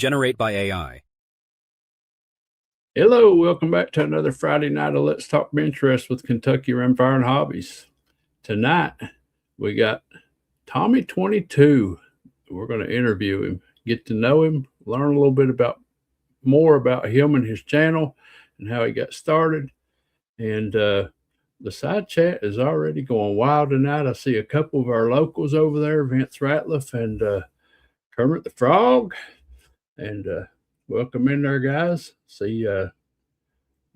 Generate by AI. Hello, welcome back to another Friday night of Let's Talk Benchrest with Kentucky Rimfire and Hobbies. Tonight, we got Tommy 22. We're going to interview him, get to know him, learn a little bit more about him and his channel and how he got started. And the side chat is already going wild tonight. I see a couple of our locals over there, Vince Ratliff and Kermit the Frog. And welcome in there, guys. See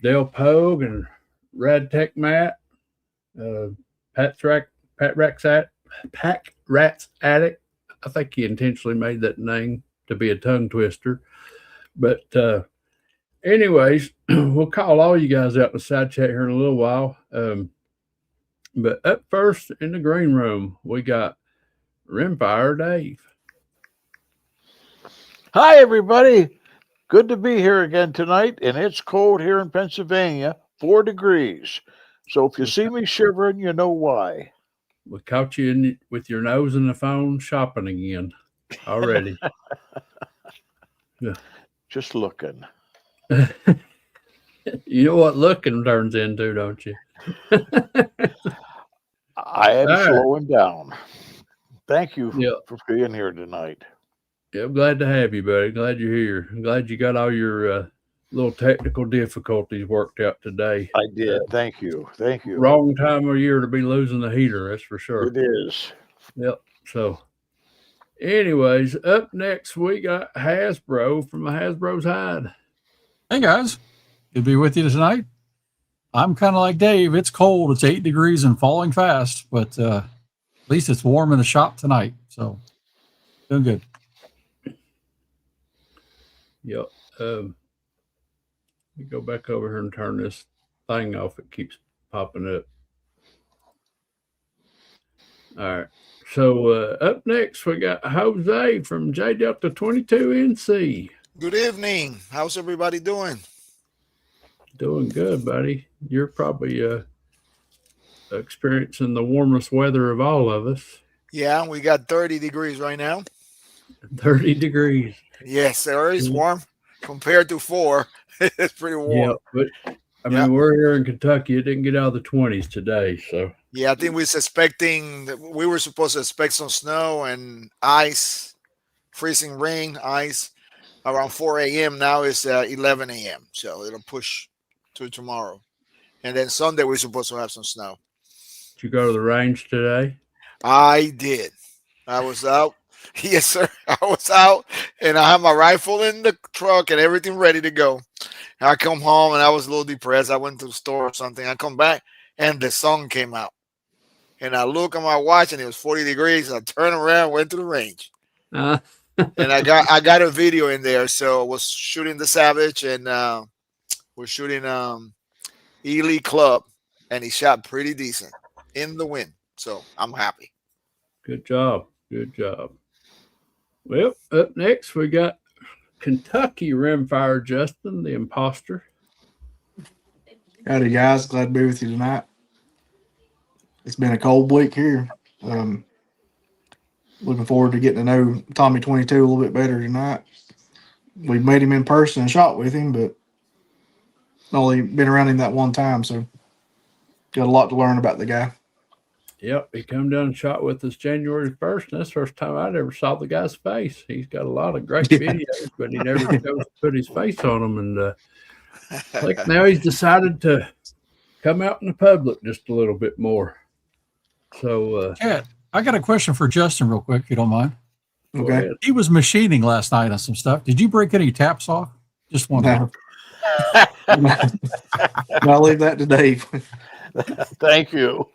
Dale Pogue and Rad Tech Matt, Pack Rats Addict. I think he intentionally made that name to be a tongue twister. But anyways, we'll call all you guys out in the side chat here in a little while. But up first in the green room, we got Rimfire Dave. Hi, everybody. Good to be here again tonight, and it's cold here in Pennsylvania, 4 degrees. So if you see me shivering, you know why. We caught you with your nose in the phone shopping again already. Yeah. Just looking. You know what looking turns into, don't you? I am slowing down. Thank you for being here tonight. Yeah, I'm glad to have you, buddy. Glad you're here. I'm glad you got all your little technical difficulties worked out today. I did. Thank you. Thank you. Wrong time of year to be losing the heater, that's for sure. It is. Yep. So, anyways, up next, we got Hasbro from Hasbro's Hide. Hey, guys. Good to be with you tonight. I'm kind of like Dave. It's cold. It's 8 degrees and falling fast, but at least it's warm in the shop tonight. So, doing good. Yep. Let me go back over here and turn this thing off. It keeps popping up. All right. So up next, we got Jose from J Delta 22NC. Good evening. How's everybody doing? Doing good, buddy. You're probably experiencing the warmest weather of all of us. Yeah, we got 30 degrees right now. 30 degrees. Yes, sir. It's warm compared to 4. It's pretty warm. Yeah, but I mean, we're here in Kentucky. It didn't get out of the 20s today, so. Yeah, I think we were supposed to expect some snow and ice, freezing rain, ice around 4 a.m. Now it's 11 a.m. So it'll push to tomorrow. And then Sunday we're supposed to have some snow. Did you go to the range today? I did. I was out. Yes, sir. I was out and I had my rifle in the truck and everything ready to go. I come home and I was a little depressed. I went to the store or something. I come back and the sun came out. And I look at my watch and it was 40 degrees. I turned around, went to the range. And I got a video in there. So I was shooting the Savage and we're shooting Ely Club. And he shot pretty decent in the wind. So I'm happy. Good job. Good job. Well, up next, we got Kentucky Rimfire Justin, the imposter. Howdy, guys. Glad to be with you tonight. It's been a cold week here. Looking forward to getting to know Tommy 22 a little bit better tonight. We've met him in person and shot with him, but only been around him that one time, so got a lot to learn about the guy. Yep, he come down and shot with us January 1st, and that's the first time I'd ever saw the guy's face. He's got a lot of great videos, but he never chose to put his face on them. And like now he's decided to come out in the public just a little bit more. So, yeah, I got a question for Justin real quick, if you don't mind. Okay. He was machining last night on some stuff. Did you break any taps off? Just one. No. I'll leave that to Dave. Thank you.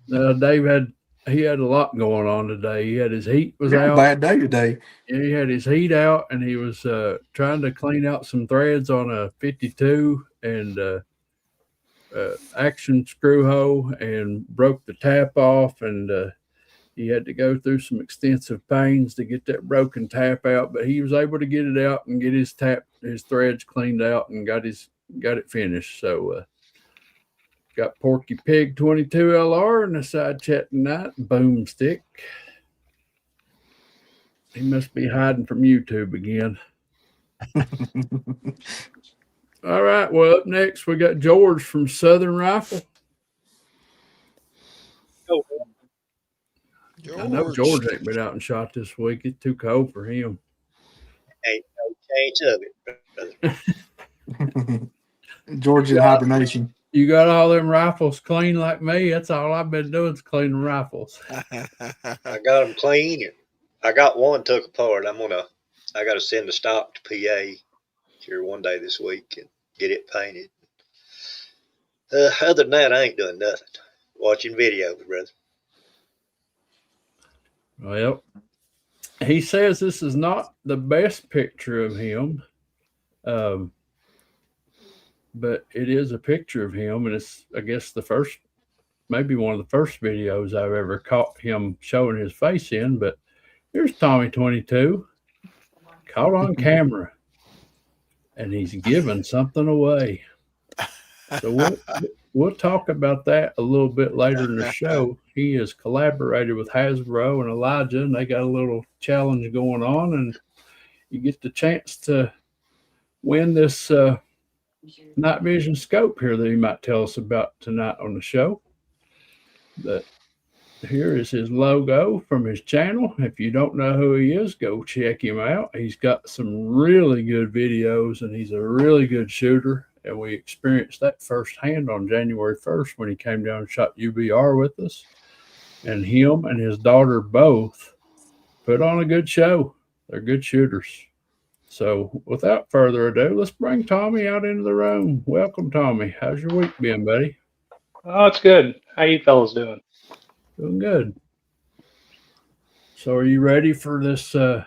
Dave had a lot going on today. He had his heat was out. Bad day today. Yeah, he had his heat out, and he was trying to clean out some threads on a 52 and action screw hole, and broke the tap off, and he had to go through some extensive pains to get that broken tap out. But he was able to get it out and get his threads cleaned out, and got it finished. So. Got Porky Pig 22 LR in the side chat tonight. Boomstick. He must be hiding from YouTube again. All right. Well, up next we got George from Southern Rifle. Oh, I know George ain't been out and shot this week. It's too cold for him. ain't no change of it, brother. George in hibernation. You got all them rifles clean like me. That's all I've been doing is cleaning rifles. I got them clean. And I got one took apart. I got to send the stock to PA here one day this week and get it painted. Other than that, I ain't doing nothing. Watching videos, brother. Well, he says this is not the best picture of him, but it is a picture of him, and it's, I guess, maybe one of the first videos I've ever caught him showing his face in. But here's Tommy 22, caught on camera, and he's giving something away. So we'll talk about that a little bit later in the show. He has collaborated with Hasbro and Elijah, and they got a little challenge going on, and you get the chance to win this night vision scope here that he might tell us about tonight on the show. But here is his logo from his channel. If you don't know who he is, go check him out. He's got some really good videos, and he's a really good shooter. And we experienced that firsthand on January 1st when he came down and shot UBR with us. And him and his daughter both put on a good show. They're good shooters. So without further ado, let's bring Tommy out into the room. Welcome, Tommy. How's your week been, buddy? Oh, it's good. How you fellas doing? Doing good. So are you ready for this hour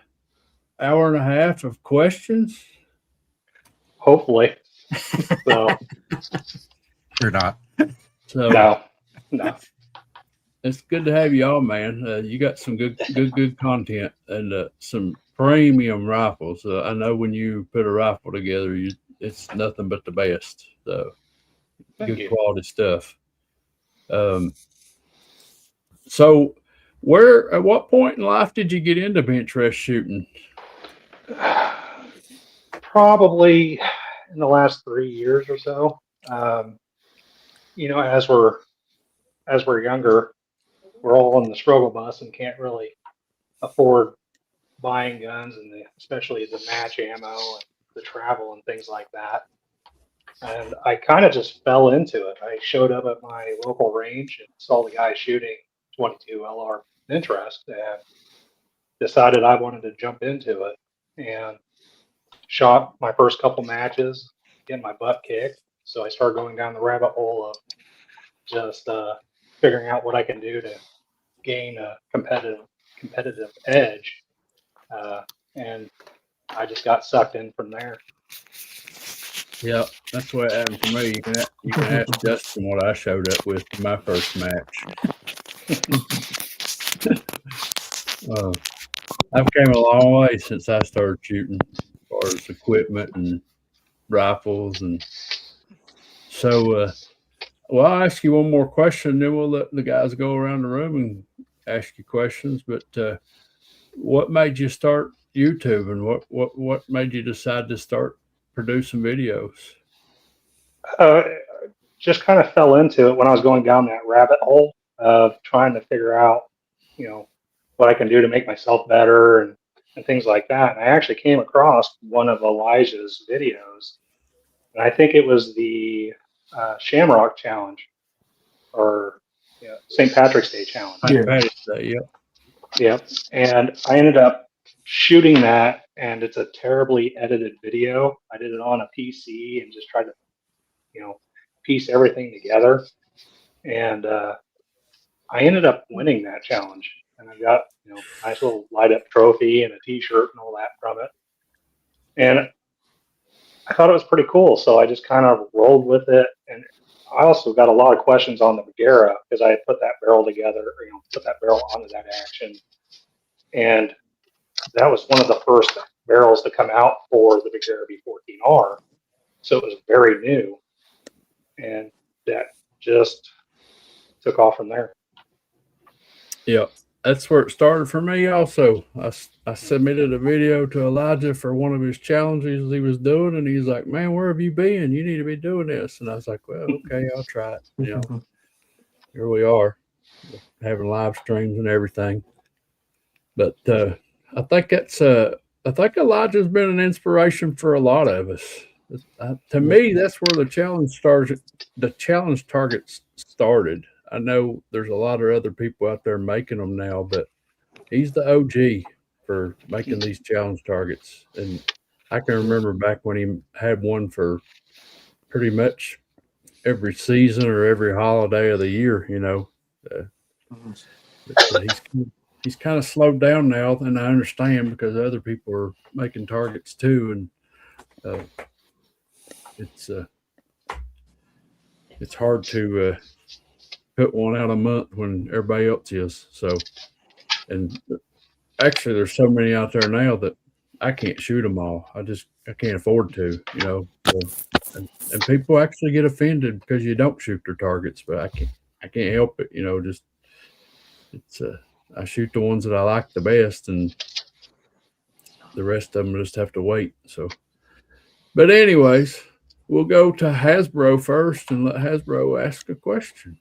and a half of questions? Hopefully. So You're not. So no. it's good to have you all, man. You got some good content and some premium rifles. I know when you put a rifle together, it's nothing but the best. So Thank good you. quality stuff. So at what point in life did you get into Benchrest shooting? Probably in the last 3 years or so. As we're younger, we're all on the struggle bus and can't really afford buying guns, and especially the match ammo and the travel and things like that. And I kind of just fell into it. I showed up at my local range and saw the guy shooting 22 LR Benchrest and decided I wanted to jump into it, and shot my first couple matches, getting my butt kicked. So I started going down the rabbit hole of just figuring out what I can do to gain a competitive edge, and I just got sucked in from there. Yeah, that's what happened for me. You can ask Justin what I showed up with in my first match. I've came a long way since I started shooting, as far as equipment and rifles, and so. Well, I'll ask you one more question, then we'll let the guys go around the room and ask you questions. But what made you start YouTube, and what made you decide to start producing videos? Just kind of fell into it when I was going down that rabbit hole of trying to figure out, what I can do to make myself better and things like that. And I actually came across one of Elijah's videos, and I think it was the Shamrock Challenge, or St. Patrick's Day Challenge. Yep. And I ended up shooting that, and it's a terribly edited video. I did it on a PC and just tried to, piece everything together. And I ended up winning that challenge, and I got a nice little light up trophy and a T-shirt and all that from it. And I thought it was pretty cool, so I just kind of rolled with it. And I also got a lot of questions on the Bagheera because I had put that barrel together, put that barrel onto that action. And that was one of the first barrels to come out for the Bagheera B14R. So it was very new. And that just took off from there. Yeah. that's where it started for me. Also, I submitted a video to Elijah for one of his challenges he was doing, and he's like, "Man, where have you been? You need to be doing this." And I was like, "Well, okay, I'll try it." Here we are, having live streams and everything. But I think I think Elijah's been an inspiration for a lot of us. To me, that's where the challenge started. The challenge targets started. I know there's a lot of other people out there making them now, but he's the OG for making these challenge targets. And I can remember back when he had one for pretty much every season or every holiday of the year, he's kind of slowed down now, and I understand because other people are making targets too, and it's hard to put one out a month when everybody else is. So, and actually, there's so many out there now that I can't shoot them all. I can't afford to, and people actually get offended because you don't shoot their targets, but I can't help it. I shoot the ones that I like the best, and the rest of them just have to wait. So, but anyways, we'll go to Hasbro first and let Hasbro ask a question.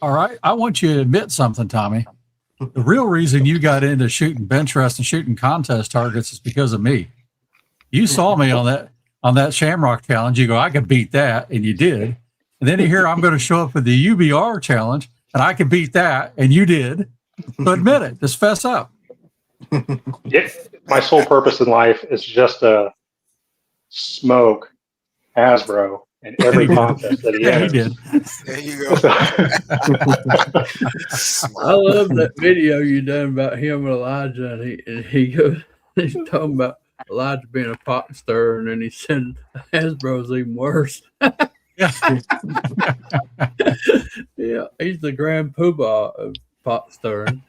All right. I want you to admit something, Tommy. The real reason you got into shooting Benchrest and shooting contest targets is because of me. You saw me on that Shamrock challenge. You go, I could beat that, and you did. And then here I'm going to show up with the UBR challenge, and I could beat that, and you did. So admit it. Just fess up. Yeah, my sole purpose in life is just to smoke Hasbro in every contest that he enters. did. There you go. I love that video you done about him and Elijah, and he's talking about Elijah being a pot stirrer, and then he said Hasbro's even worse. Yeah. Yeah, he's the grand poobah of pot stirring.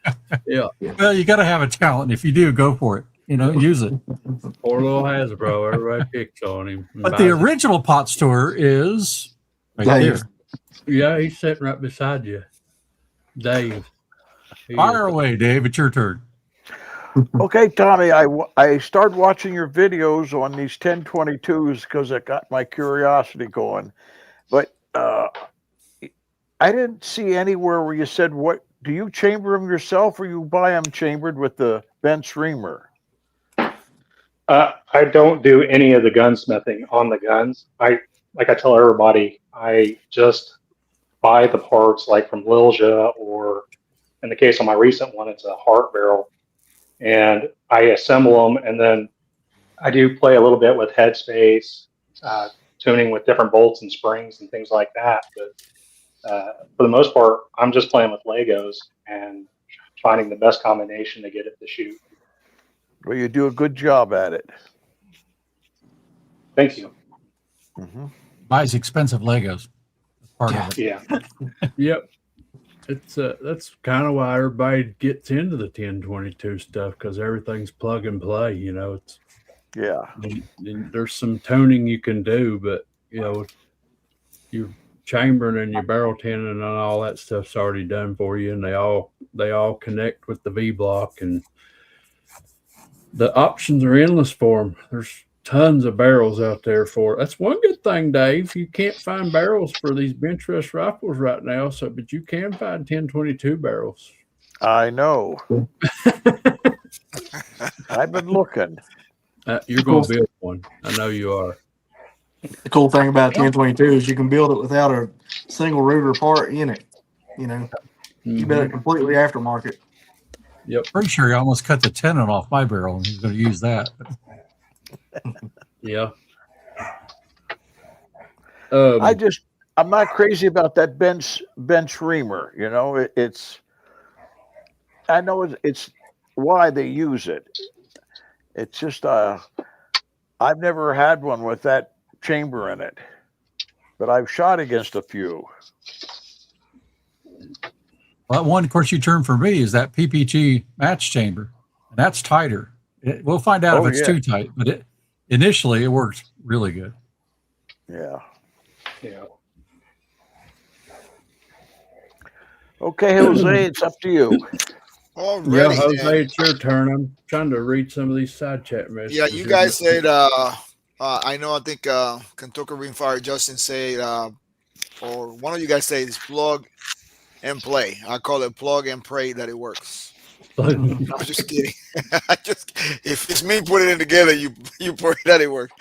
Yeah. Well, you got to have a talent. If you do, go for it. Use it. Poor little Hasbro. Everybody picks on him. But the original pot stirrer is right Dave. there. Yeah, he's sitting right beside you, Dave. Fire away, Dave. It's your turn. Okay, Tommy, I started watching your videos on these 1022s because it got my curiosity going. But I didn't see anywhere where you said, what do you chamber them yourself, or you buy them chambered with the bench reamer? I don't do any of the gunsmithing on the guns. I tell everybody, I just buy the parts like from Lilja, or in the case of my recent one, it's a heart barrel, and I assemble them, and then I do play a little bit with headspace, tuning with different bolts and springs and things like that. But for the most part, I'm just playing with Legos and finding the best combination to get it to shoot. Well, you do a good job at it. Thank you. Mm-hmm. Buys expensive Legos. That's part of it. Yeah. Yep. It's that's kind of why everybody gets into the 1022 stuff, because everything's plug and play. It's there's some tuning you can do, but your chambering and your barrel tinning and all that stuff's already done for you, and they all connect with the V block, and the options are endless for them. There's tons of barrels out there for it. That's one good thing, Dave. You can't find barrels for these Benchrest rifles right now, but you can find 1022 barrels. I know. I've been looking. You're going to build one. I know you are. The cool thing about 1022 is you can build it without a single router part in it. You build it completely aftermarket. Yep. Pretty sure he almost cut the tenon off my barrel, and he's going to use that. Yeah. I'm not crazy about that bench reamer. I know it's why they use it. It's just I've never had one with that chamber in it, but I've shot against a few. Well, one, of course, you turn for me is that PPG match chamber, and that's tighter. We'll find out if it's too tight, but initially it works really good. Yeah. Yeah. Okay, Jose, it's up to you. Already, Yeah, Jose, then. it's your turn. I'm trying to read some of these side chat messages. Yeah, you here. guys said. I know. I think Kentucky Rimfire Justin said, or one of you guys said, is plug and play. I call it plug and pray that it works. I'm just kidding. If it's me putting it together, you pray that it works.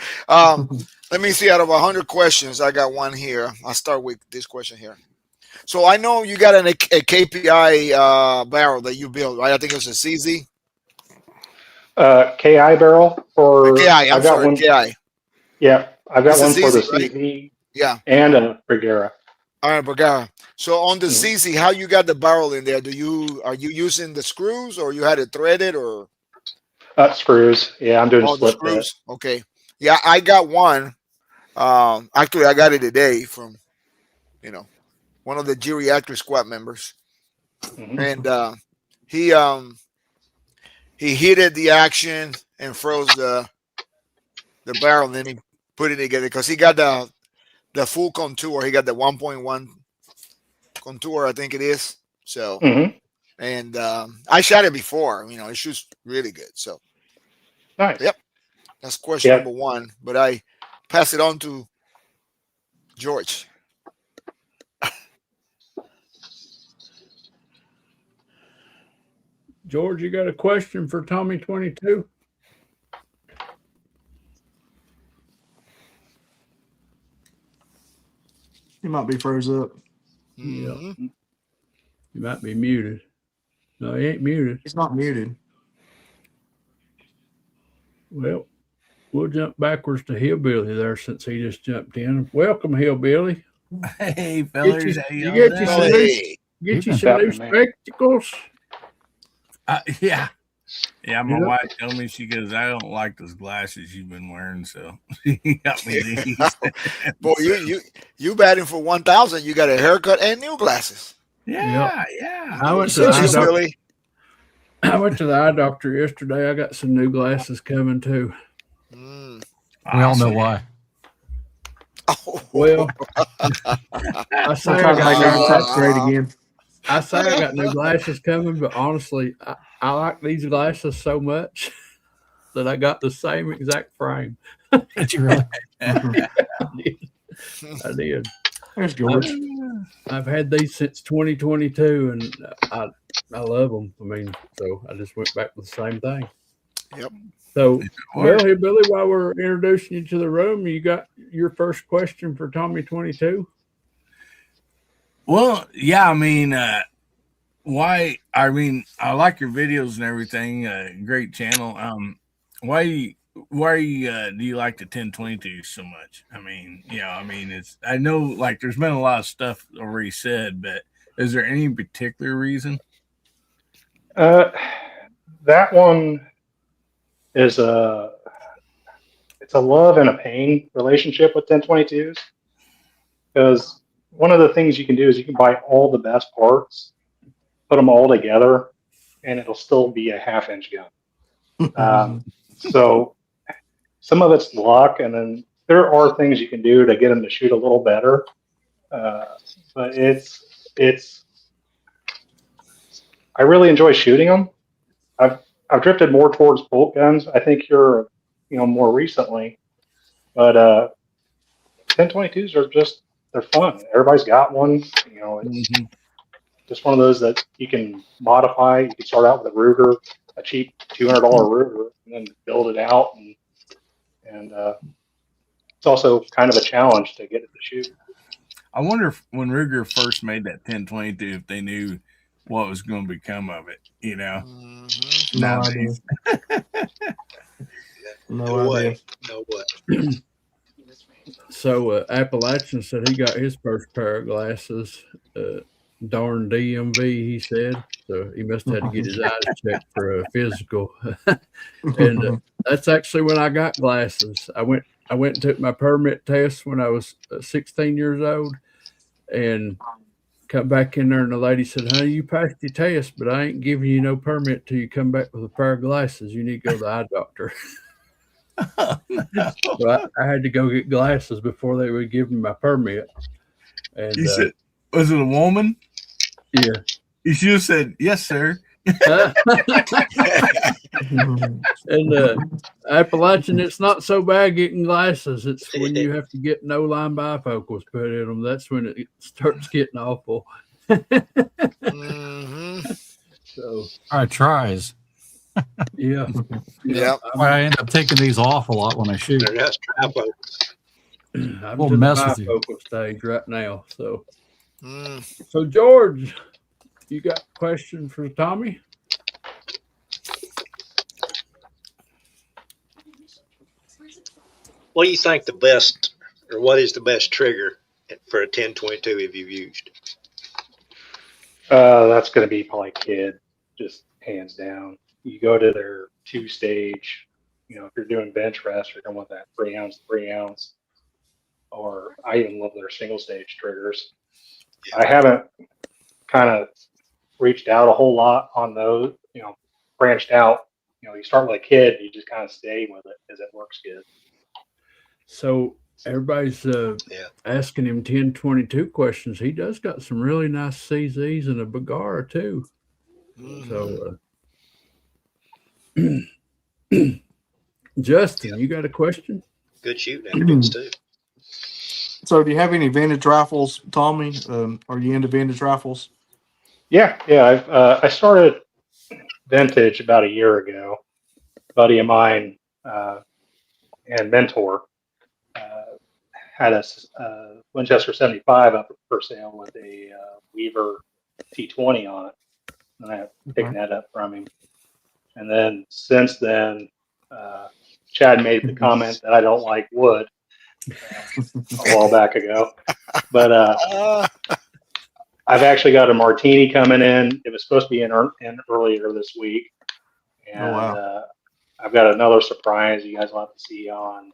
Let me see. Out of 100 questions, I got one here. I'll start with this question here. So I know you got a KPI barrel that you built, right? I think it was a CZ. KI barrel for KI. I'm I've got sorry, one. KI. Yeah, I've got It's a one for the CZ, right? CZ Yeah. and a Brigera. All right, Bagara. So on the Mhm. CZ, how you got the barrel in there? Are you using the screws or you had it threaded or Screws. Yeah, I'm doing a all the split bit. screws? Okay. Yeah, I got one. Actually, I got it today from one of the geriatric squad members, Mhm. and he heated the action and froze the barrel, and then he put it together because he got the full contour. He got the 1.1 contour, I think it is. So. Mhm. And I shot it before. It shoots really good. So, Nice. yep, that's question Yeah. number one. But I pass it on to George. George, you got a question for Tommy 22? He might be froze up. Mhm. Yeah. You might be muted. No, he ain't muted. He's not muted. Well, we'll jump backwards to Hillbilly there since he just jumped in. Welcome, Hillbilly. Hey, Get fellas, you, how you y'all get you doing? some Well, new, hey, get you Been some new tapping, man. spectacles. Yeah. Yeah, my You know- wife told me, she goes, I don't like those glasses you've been wearing, so she got me these. boy, you batting for 1,000. You got a haircut and new glasses. Yeah. I went to Good the for eye you, doctor. Billy. I went to the eye doctor yesterday. I got some new glasses coming too. Mm. We all know Awesome. why. Oh, Well, I say I'm I trying to make got new eye glasses. sight great again. I say I got new glasses coming, but honestly, I like these glasses so much that I got the same exact frame. Did you really? I did. There's George. I've had these since 2022, and I love them. I mean, so I just went back with the same thing. Yep. So, well, here, Billy, while we're introducing you to the room, you got your first question for Tommy 22. Well, yeah, I mean, why? I mean, I like your videos and everything. Great channel. Why do you like the 1022 so much? I mean, it's, I know like there's been a lot of stuff already said, but is there any particular reason? That one is it's a love and a pain relationship with 1022s, because one of the things you can do is you can buy all the best parts, put them all together, and it'll still be a half-inch gun. So some of it's luck, and then there are things you can do to get them to shoot a little better. But it's I really enjoy shooting them. I've drifted more towards bolt guns. I think you're more recently, but 1022s are they're fun. Everybody's got one. It's just one of those that you can modify. You can start out with a Ruger, a cheap $200 Ruger, and then build it out, and it's also kind of a challenge to get it to shoot. I wonder if when Ruger first made that 1022, if they knew what was going to become of it, Mhm. No nowadays. idea. No idea. way. No way. So, Appalachian said he got his first pair of glasses. Darn DMV, he said. So he must have had to get his eyes checked for a physical. And that's actually when I got glasses. I went and took my permit test when I was 16 years old, and come back in there, and the lady said, "Honey, you passed your test, but I ain't giving you no permit till you come back with a pair of glasses. You need to go to the eye doctor." So I had to go get glasses before they would give me my permit. And You said, was it a woman? Yeah. You should have said, yes, sir. And Appalachian, it's not so bad getting glasses. It's when you have to get no line bifocals put in them. That's when it starts getting awful. Mm-hmm. So, All right, tries. yeah. Yep. I end up taking these off a lot when I shoot. They're not tripod. I'm We'll to the mess with you. bifocal stage right now. Mm. So George, you got a question for Tommy? What do you think the best, or what is the best trigger for a 1022 if you've used? That's going to be probably Kid, just hands down. You go to their 2-stage, if you're doing Benchrest, you're going to want that 3 ounce, or I even love their single stage triggers. I haven't kind of reached out a whole lot on those, branched out. You start with a Kid, you just kind of stay with it because it works good. So everybody's asking him 1022 questions. He does got some really nice CZs and a Bagara too. So Justin, you got a question? Good shooting evidence too. So, do you have any vintage rifles, Tommy? Are you into vintage rifles? Yeah. I started vintage about a year ago. A buddy of mine and mentor had a Winchester 75 up for sale with a Weaver T20 on it, and I picked that up from him. And then since then, Chad made the comment that I don't like wood a while back ago, but I've actually got a Martini coming in. It was supposed to be in earlier this week, and I've got another surprise you guys will have to see in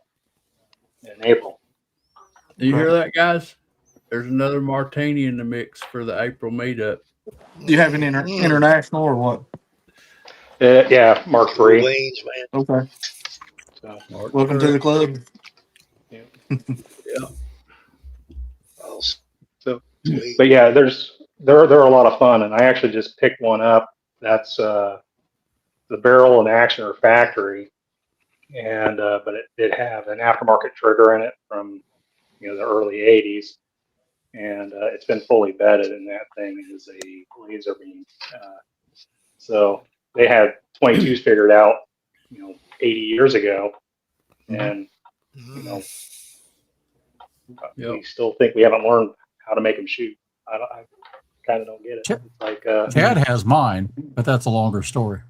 April. Do you hear that, guys? There's another Martini in the mix for the April meetup. Do you have an international or what? Yeah, Mark III. Wings, man. Okay. So, Welcome to the club. yeah. Yeah. Awesome. So, Sweet. but yeah, they're a lot of fun, and I actually just picked one up. That's the barrel and action are factory, and but it did have an aftermarket trigger in it from the early '80s, and it's been fully bedded, and that thing is a laser beam. So they had 22s figured out, 80 years ago, and we still think we haven't learned how to make them shoot. I kind of don't get it. It's like Chad has mine, but that's a longer story.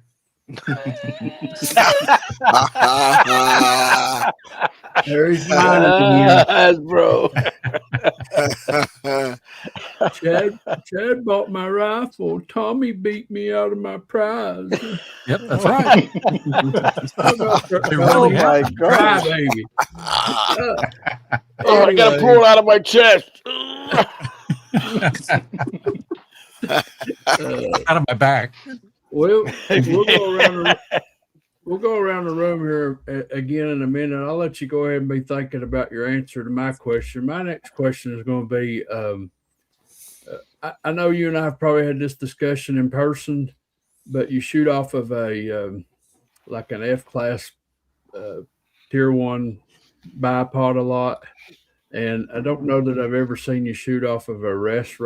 There he's mine again. Bro. Chad bought my rifle. Tommy beat me out of my prize. Yep, that's right. Oh my God. Baby. Oh, I gotta pull it out of my chest. Out of my back. We'll go around the room here again in a minute. I'll let you go ahead and be thinking about your answer to my question. My next question is going to be, I know you and I have probably had this discussion in person, but you shoot off of like an F-class tier 1 bipod a lot. And I don't know that I've ever seen you shoot off of a rest.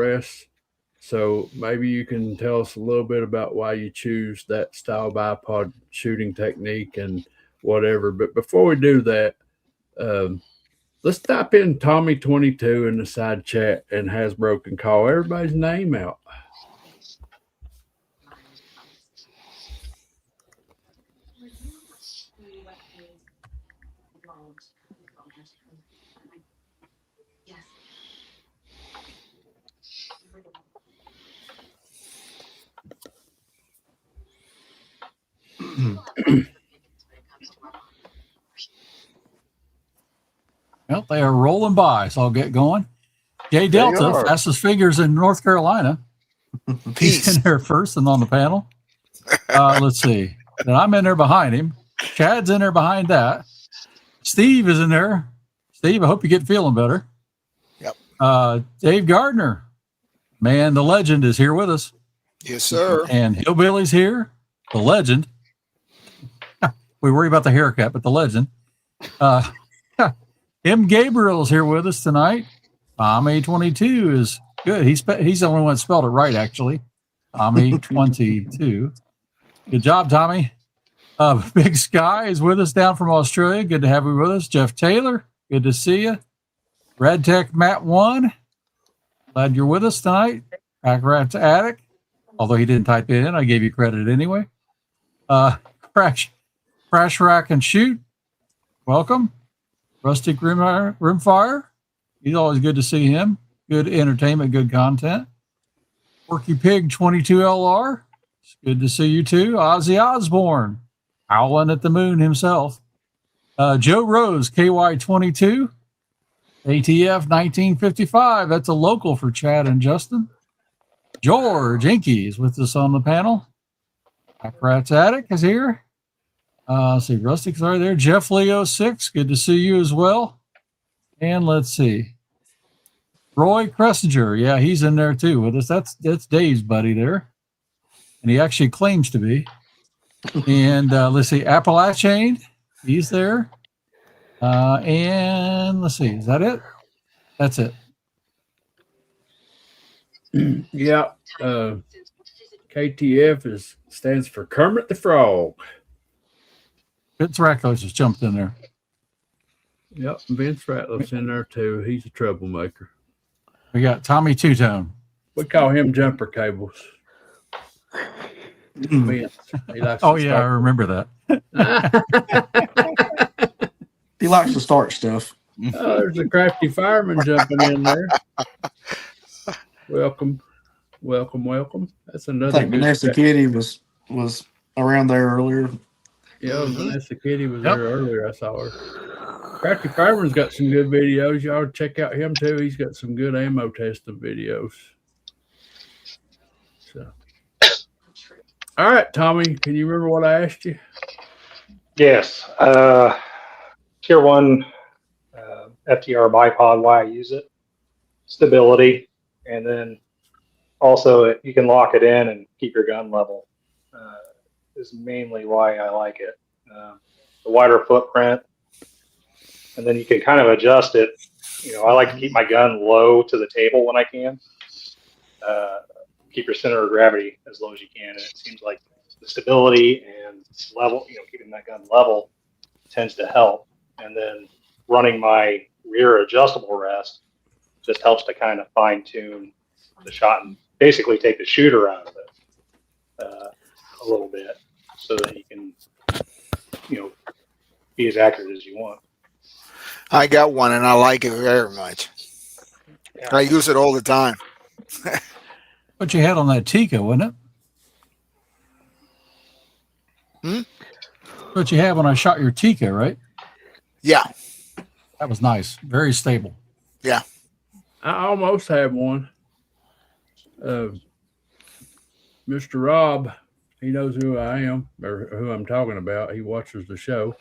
So maybe you can tell us a little bit about why you choose that style bipod shooting technique and whatever. But before we do that, let's type in Tommy 22 in the side chat and Hasbro can call everybody's name out. Well, they are rolling by, so I'll get going. Jay Delta, fastest fingers in North Carolina. He's in there first and on the panel. Let's see. And I'm in there behind him. Chad's in there behind that. Steve is in there. Steve, I hope you get feeling better. Yep. Dave Gardner. Man, the legend is here with us. Yes, sir. And Hillbilly's here. The legend. We worry about the haircut, but the legend. M. Gabriel's here with us tonight. Tommy 22 is good. He's the only one that spelled it right, actually. Tommy 22. Good job, Tommy. Big Sky is with us down from Australia. Good to have you with us. Jeff Taylor, good to see you. Red Tech Matt 1, glad you're with us tonight. Pack Rat's Attic, although he didn't type it in, I gave you credit anyway. Crash Rack and Shoot, welcome. Rustic Rimfire, he's always good to see him. Good entertainment, good content. Porky Pig 22LR, it's good to see you too. Ozzy Osbourne, howling at the moon himself. Joe Rose, KY22. ATF 1955. That's a local for Chad and Justin. George Inky is with us on the panel. Rat's Attic is here. See, Rustic's already there. Jeff Leo 6. Good to see you as well. And let's see. Roy Cressinger. Yeah, he's in there too with us. That's Dave's buddy there. And he actually claims to be. And let's see. Appalachian. He's there. And let's see, is that it? That's it. Yeah. KTF stands for Kermit the Frog. Vince Ratcliffe just jumped in there. Yep, Vince Ratliff's in there too. He's a troublemaker. We got Tommy Two-Tone. We call him Jumper Cables. Vince. He likes Oh, to yeah, I remember that. He likes to start stuff. Oh, there's a crafty fireman jumping in there. Welcome. That's I another. think Vanessa Kitty was around there earlier. Yeah, Vanessa Kitty was there earlier. I saw her. Crafty Fireman's got some good videos. Y'all check out him too. He's got some good ammo testing videos. So, all right, Tommy, can you remember what I asked you? Yes. Tier 1 FTR bipod, why I use it. Stability. And then also you can lock it in and keep your gun level. Is mainly why I like it. The wider footprint. And then you can kind of adjust it. You know, I like to keep my gun low to the table when I can. Keep your center of gravity as low as you can. And it seems like the stability and level, keeping that gun level tends to help. And then running my rear adjustable rest just helps to kind of fine tune the shot and basically take the shooter out of it a little bit so that you can, be as accurate as you want. I got one and I like it very much. Yeah. I use it all the time. What you had on that Tika, wasn't it? What you had when I shot your Tika, right? Yeah. That was nice. Very stable. Yeah. I almost have one. Mr. Rob, he knows who I am or who I'm talking about. He watches the show.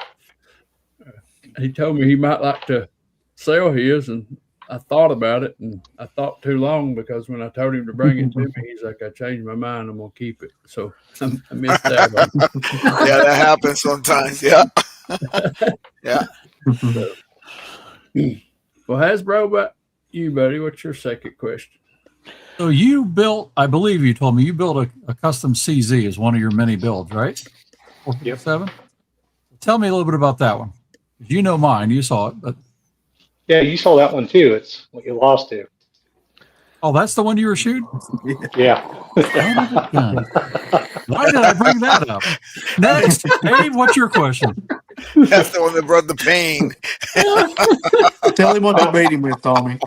He told me he might like to sell his, and I thought about it, and I thought too long because when I told him to bring it to me, he's like, I changed my mind. I'm going to keep it. So I missed that one. Yeah, that happens sometimes. Yeah. Yeah. So, well, Hasbro, about you, buddy, what's your second question? So you built, I believe you told me, you built a custom CZ as one of your many builds, right? 457? Tell me a little bit about that one. You know mine. You saw it, but Yeah, you saw that one too. It's what you lost to. oh, that's the one you were shooting? Yeah. Why did I bring that up? Next, Dave, what's your question? That's the one that brought the pain. Tell him what to beat him with, Tommy.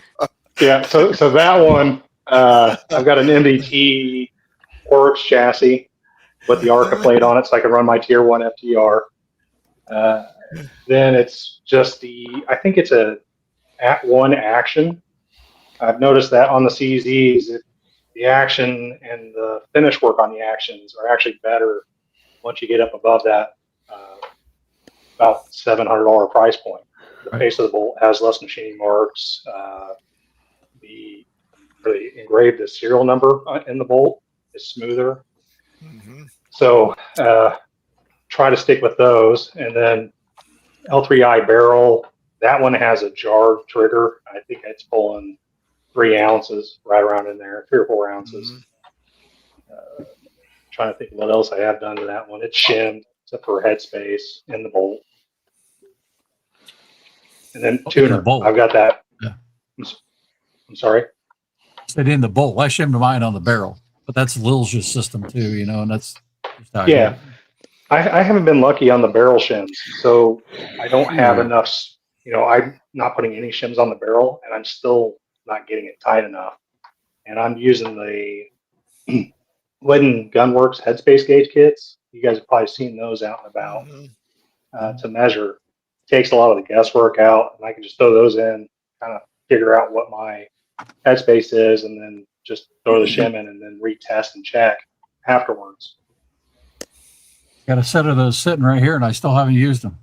Yeah. So that one, I've got an MDT Oryx chassis with the Arca plate on it, so I can run my Tier 1 FTR. Then it's just I think it's a @1 action. I've noticed that on the CZs, the action and the finish work on the actions are actually better once you get up above that about $700 price point. The face of the bolt has less machining marks. The they engrave the serial number in the bolt is smoother. Mm-hmm. So try to stick with those. And then L3I barrel, that one has a jar trigger. I think it's pulling 3 ounces right around in there, 3 or 4 ounces. Trying to think what else I have done to that one. It's shimmed except for headspace in the bolt. And then tuner, bolt. I've got that. Yeah. I'm sorry. Stayed in the bolt. I shimmed mine on the barrel, but that's Lil's system too, you know, and that's just how I do Yeah. it. I haven't been lucky on the barrel shims, so I don't have enough. You know, I'm not putting any shims on the barrel, and I'm still not getting it tight enough. And I'm using the Leaden Gunworks headspace gauge kits. You guys have probably seen those out and about to measure. Takes a lot of the guesswork out, and I can just throw those in, kind of figure out what my headspace is, and then just throw the shim in, and then retest and check afterwards. Got a set of those sitting right here, and I still haven't used them.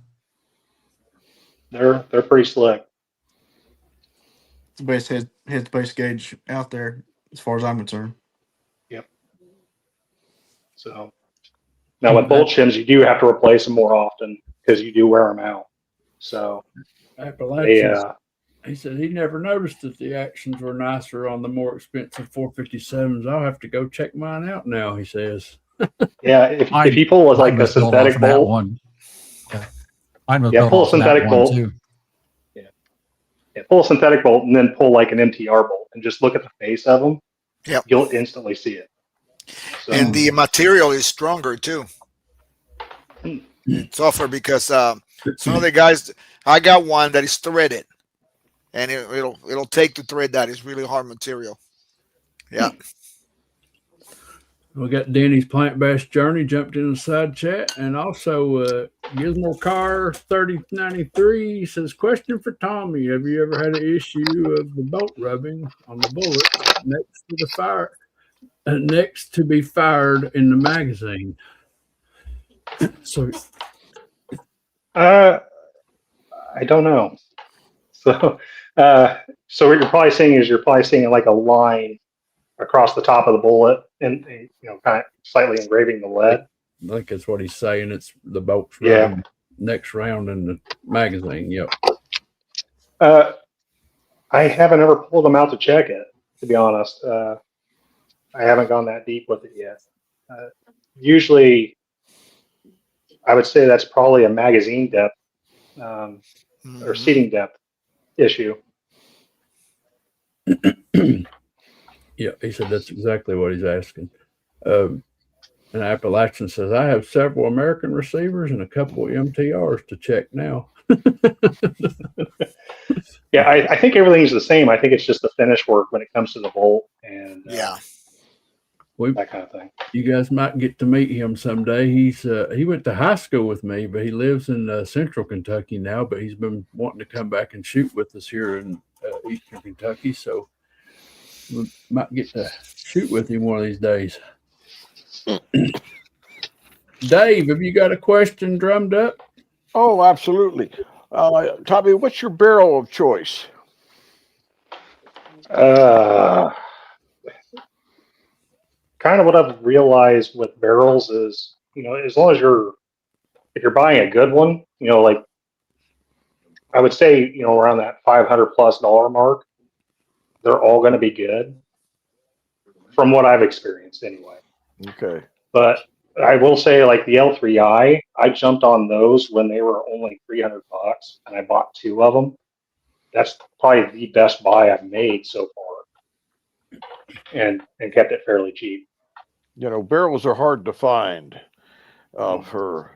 They're pretty slick. It's the best headspace gauge out there, as far as I'm concerned. Yep. So now with bolt shims, you do have to replace them more often because you do wear them out. So he said he never noticed that the actions were nicer on the more expensive 457s. I'll have to go check mine out now, he says. Yeah, if you pull like a synthetic bolt, one. Yeah, pull a synthetic bolt too. Yeah, pull a synthetic bolt and then pull like an MTR bolt and just look at the face of them. Yep. You'll instantly see it. So, and the material is stronger too. It's tougher because some of the guys, I got one that is threaded, and it'll take to thread that. It's really hard material. Yeah. We got Denny's Plant Bash Journey jumped in the side chat, and also Gizmo Car 3093 says, question for Tommy: have you ever had an issue of the bolt rubbing on the bullet next to be fired in the magazine? So, I don't know. So, so what you're probably seeing is like a line across the top of the bullet, and you know, kind of slightly engraving the lead. I think that's what he's saying. It's the bolts rubbing next round in the magazine. Yep. I haven't ever pulled them out to check it, to be honest. I haven't gone that deep with it yet. Usually, I would say that's probably a magazine depth or seating depth issue. Yeah, he said that's exactly what he's asking. And Appalachian says, I have several American receivers and a couple of MTRs to check now. Yeah, I think everything's the same. I think it's just the finish work when it comes to the bolt and that kind of thing. You guys might get to meet him someday. He went to high school with me, but he lives in central Kentucky now, but he's been wanting to come back and shoot with us here in eastern Kentucky. So we might get to shoot with him one of these days. Dave, have you got a question drummed up? Oh, absolutely. Tommy, what's your barrel of choice? Kind of what I've realized with barrels is, you know, as long as if you're buying a good one, you know, like I would say, you know, around that $500+ mark, they're all going to be good from what I've experienced anyway. Okay. But I will say, like the L3I, I jumped on those when they were only $300 and I bought 2 of them. That's probably the best buy I've made so far, and kept it fairly cheap. You know, barrels are hard to find for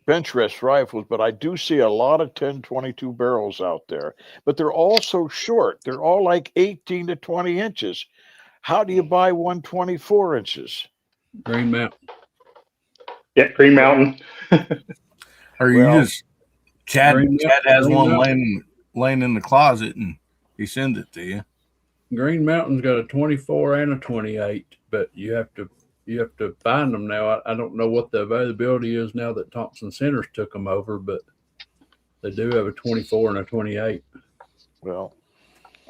Benchrest rifles, but I do see a lot of 1022 barrels out there. But they're all so short. They're all like 18 to 20 inches. How do you buy 124 inches? Green Mountain. Yeah, Green Mountain. Or you just Chad has one laying in the closet and he sends it to you. Green Mountain's got a 24 and a 28, but you have to find them now. I don't know what the availability is now that Thompson Centers took them over, but they do have a 24 and a 28. Well,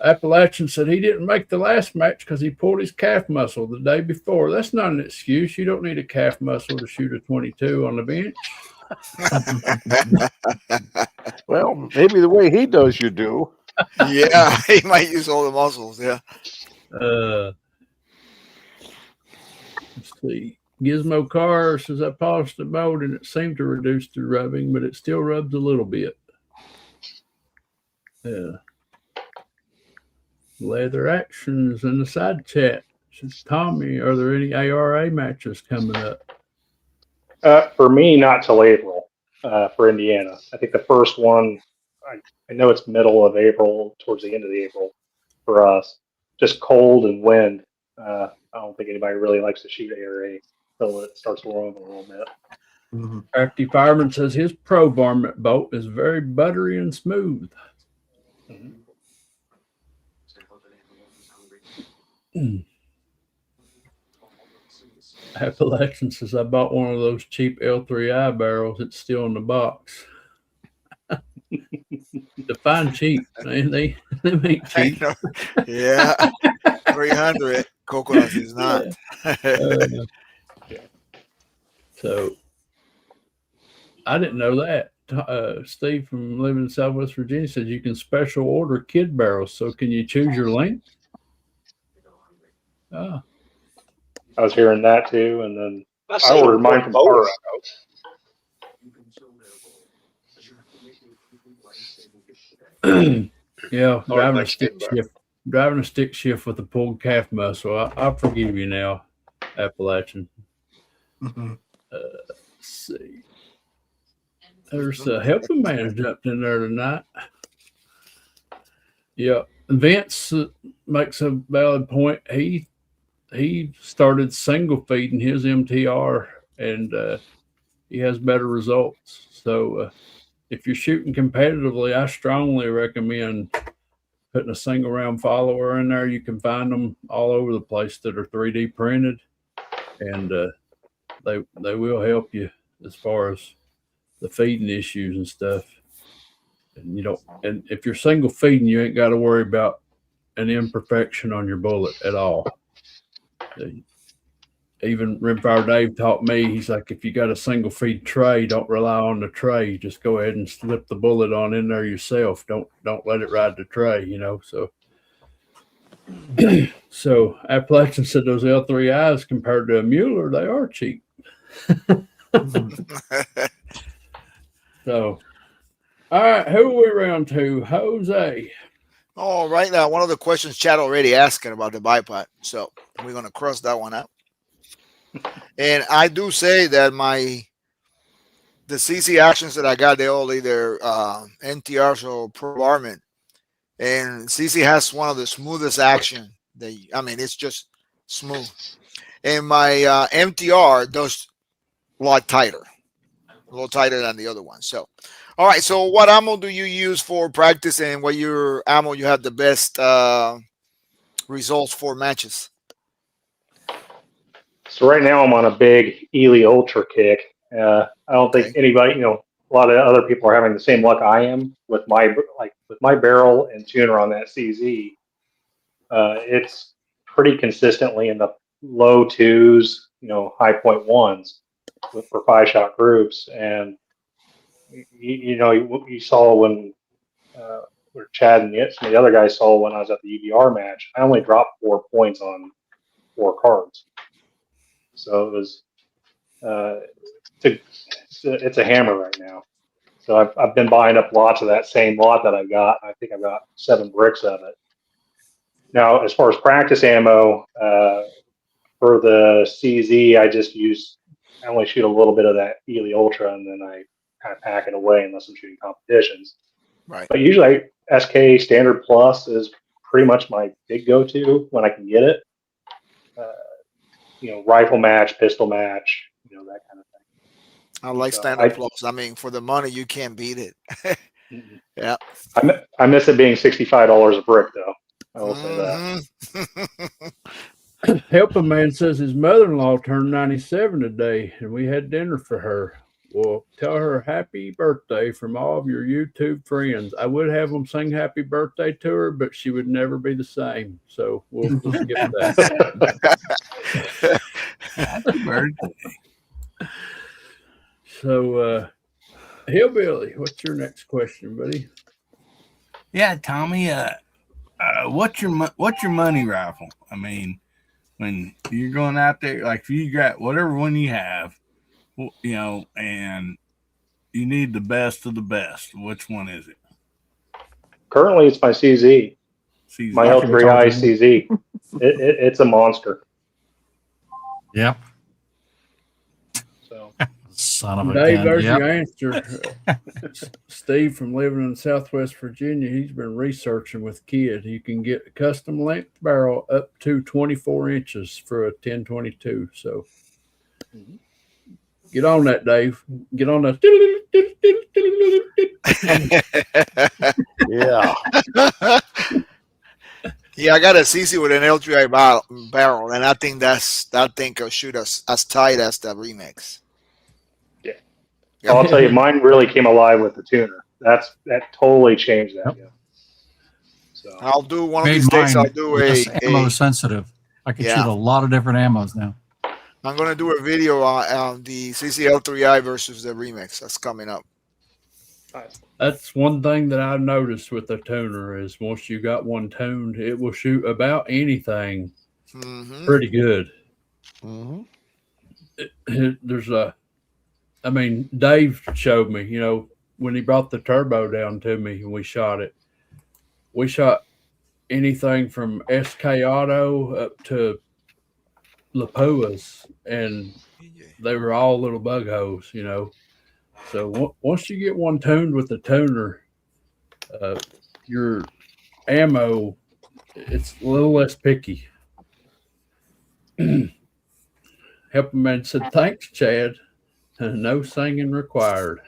Appalachian said he didn't make the last match because he pulled his calf muscle the day before. That's not an excuse. You don't need a calf muscle to shoot a 22 on the bench. Well, maybe the way he does, you do. Yeah, he might use all the muscles. Yeah. Let's see. Gizmo Car says I polished the mold and it seemed to reduce the rubbing, but it still rubs a little bit. Leather Actions in the side chat says, Tommy, are there any ARA matches coming up? For me, not till April. For Indiana, I think the first one. I know it's middle of April, towards the end of the April for us. Just cold and wind. I don't think anybody really likes to shoot ARA until it starts warming a little bit. Mm-hmm. Crafty Fireman says his Pro Varmint bolt is very buttery and smooth. Appalachian says I bought one of those cheap L3I barrels. It's still in the box. Define cheap. They ain't cheap. Yeah. 300 coconuts is not. So I didn't know that. Steve from living in Southwest Virginia said you can special order kid barrels. So can you choose your length? I was hearing that too, and then I I ordered mine from Tara. Yeah, driving a stick shift with a pulled calf muscle. I'll forgive you now, Appalachian. Mm-hmm. Let's see. There's a helping man jumped in there tonight. Yeah, Vince makes a valid point. He started single feeding his MTR, and he has better results. So if you're shooting competitively, I strongly recommend putting a single round follower in there. You can find them all over the place that are 3D printed, and they will help you as far as the feeding issues and stuff. And and if you're single feeding, you ain't got to worry about an imperfection on your bullet at all. Even Rimfire Dave taught me, he's like, if you got a single feed tray, don't rely on the tray. Just go ahead and slip the bullet on in there yourself. Don't let it ride the tray, So so Appalachian said those L3Is compared to a Mueller, they are cheap. So all right, who are we around to? Jose. Oh, right now, one of the questions Chad already asking about the bipod. So we're going to cross that one out. And I do say that the CC actions that I got, they all either NTRs or Pro Varmint. And CC has one of the smoothest action. It's just smooth. And my MTR does a lot tighter than the other one. So, all right. So what ammo do you use for practice, and what your ammo you have the best results for matches? So right now I'm on a big Ely Ultra kick. I don't think anybody, a lot of other people are having the same luck I am with my barrel and tuner on that CZ. It's pretty consistently in the low 2s, high 0.1s for 5-shot groups. And you saw when where Chad and some of the other guys saw when I was at the UDR match, I only dropped 4 points on 4 cards. So it was, it's a hammer right now. So I've been buying up lots of that same lot that I got. I think I've got 7 bricks of it. Now, as far as practice ammo, for the CZ, I only shoot a little bit of that Ely Ultra, and then I kind of pack it away unless I'm shooting competitions. Right. But usually SK Standard Plus is pretty much my big go-to when I can get it. Rifle match, pistol match, that kind of thing. I like Standard Plus. For the money, you can't beat it. Yeah. I miss it being $65 a brick, though. I will say that. Helping Man says his mother-in-law turned 97 today, and we had dinner for her. Well, tell her happy birthday from all of your YouTube friends. I would have them sing happy birthday to her, but she would never be the same. So we'll skip that. Happy birthday. So, Hillbilly, what's your next question, buddy? Yeah, Tommy. What's your money rifle? I mean, when you're going out there, like if you got whatever one you have, and you need the best of the best, which one is it? Currently, it's my CZ, my I should be L3I talking. CZ. It's a monster. Yep. So Son of a Dave, gun. there's Yep. your answer. Steve from living in Southwest Virginia, he's been researching with Kid. You can get a custom length barrel up to 24 inches for a 1022. So get on that, Dave. Get on that. Yeah. Yeah, I got a CC with an L3I barrel, and I think that thing could shoot us as tight as the remix. Yeah. I'll tell you, mine really came alive with the tuner. That totally changed that. Yep. Yeah. So I'll do one of Made these days. mine I'll do less a ammo sensitive. I can Yeah. shoot a lot of different ammos now. I'm gonna do a video on the CCL3I versus the remix. That's coming up. nice. That's one thing that I've noticed with the tuner is once you got one tuned, it will shoot about anything Mm-hmm. pretty good. hmm Dave showed me, when he brought the turbo down to me and we shot it, we shot anything from SK Auto up to Lapuas, and they were all little bug holes. So once you get one tuned with the tuner, your ammo, it's a little less picky. Helping Man said, "Thanks, Chad. No singing required."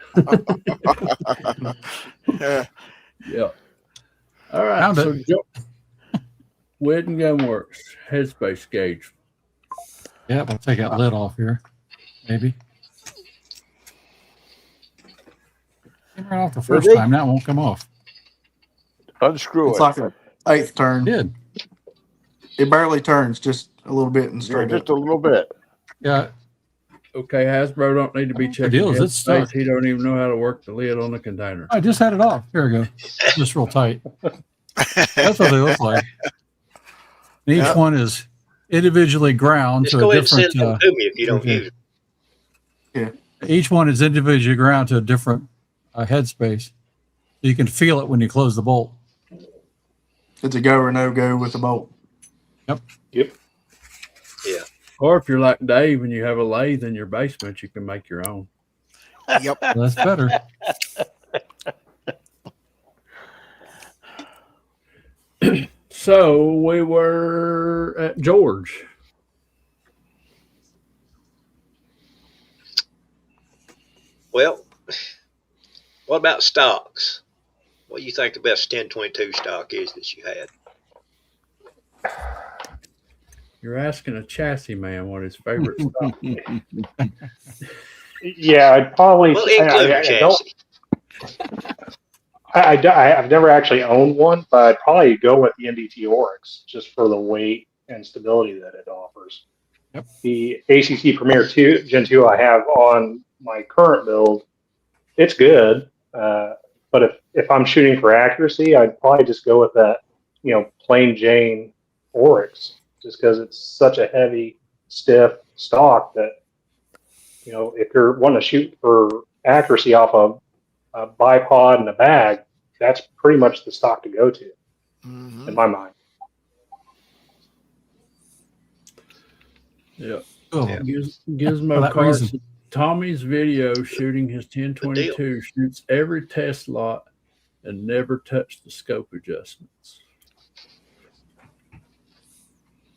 Yeah. Yeah. All right. Found So, it. Wed and Gunworks headspace gauge. Yep, I'll take that lid off here. Maybe. Came right off the first Really? time. Now it won't come off. Unscrew It's it. like an eighth turn. It did. It barely turns, just a little bit and Yeah, straight just up. a little bit. Yeah. Okay, Hasbro don't need to be checking deal is the it's stuck. headspace. He don't even know how to work the lid on the container. I just had it off. Here we go. Just real tight. That's what they look like. And each Yep. one is individually ground Just to go a ahead and send different. them to me if you don't okay. use it. Each one is individually ground to a different headspace. You can feel it when you close the bolt. It's a go or no go with the bolt. Yep. Yeah. Or if you're like Dave and you have a lathe in your basement, you can make your own. Yep. That's better. So we were at George. Well, what about stocks? What do you think the best 1022 stock is that you had? You're asking a chassis man what his favorite stock is. Yeah, I'd probably. Well, including chassis. I've never actually owned one, but I'd probably go with the NDT Oryx just for the weight and stability that it offers. Yep. The ACC Premier 2 Gen 2 I have on my current build, it's good, but if I'm shooting for accuracy, I'd probably just go with that, plain Jane Oryx, just because it's such a heavy, stiff stock that, if you're wanting to shoot for accuracy off of a bipod and a bag, that's pretty much the stock to go to, in my mind. Yeah. Cool. Yeah. Gizmo For that Carson. reason. Tommy's video shooting his 1022 shoots every test lot and never touched the scope adjustments.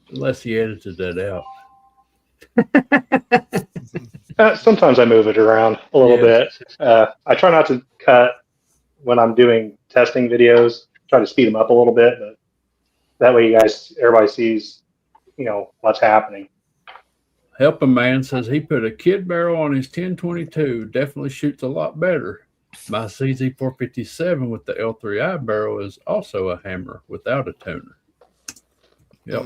Unless he edited that out. Sometimes I move it around a little bit. I try not to cut when I'm doing testing videos. Try to speed them up a little bit, but that way everybody sees, what's happening. Helping Man says he put a kid barrel on his 1022. Definitely shoots a lot better. My CZ457 with the L3I barrel is also a hammer without a toner. Yep.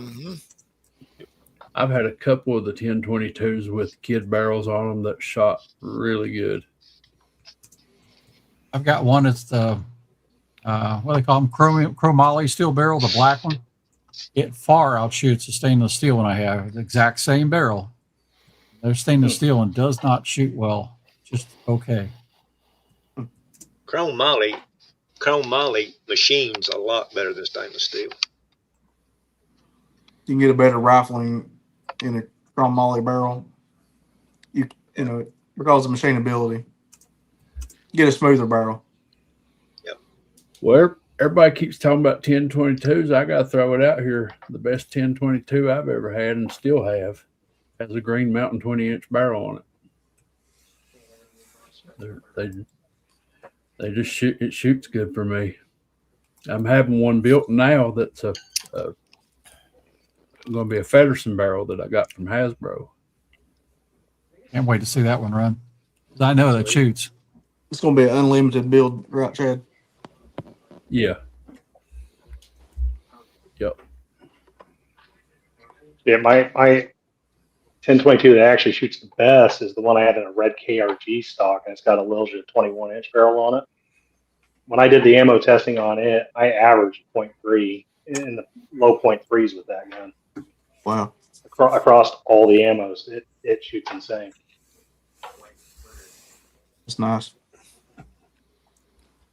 I've had a couple of the 1022s with kid barrels on them that shot really good. I've got one that's the what do they call them, chromoly steel barrel, the black one. It far outshoots the stainless steel one I have. The exact same barrel. They're stainless steel and does not shoot well. Just okay. Chrome moly machines a lot better than stainless steel. You can get a better rifling in a chromoly barrel. You know, because of machinability. Get a smoother barrel. Yep. Well, everybody keeps talking about 1022s. I got to throw it out here. The best 1022 I've ever had and still have has a Green Mountain 20-inch barrel on it. They just shoot. It shoots good for me. I'm having one built now that's going to be a Federson barrel that I got from Hasbro. Can't wait to see that one run. I know that shoots. It's going to be an unlimited build, right, Chad? Yeah. Yep. Yeah, my 1022 that actually shoots the best is the one I had in a red KRG stock, and it's got a Lilja 21-inch barrel on it. When I did the ammo testing on it, I averaged 0.3 in the low 0.3s with that gun. Wow. Across all the ammos, it shoots insane. That's nice.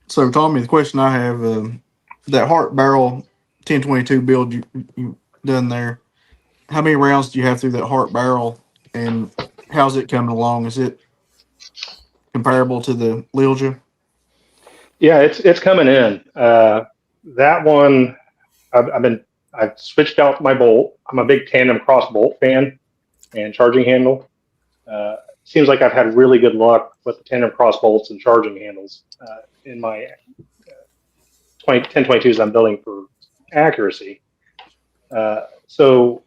So, Tommy, the question I have, that Hart barrel 1022 build you done there, how many rounds do you have through that Hart barrel, and how's it coming along? Is it comparable to the Lilja? Yeah, it's coming in. That one, I've switched out my bolt. I'm a big tandem cross bolt fan and charging handle. Seems like I've had really good luck with the tandem cross bolts and charging handles in my 1022s I'm building for accuracy. So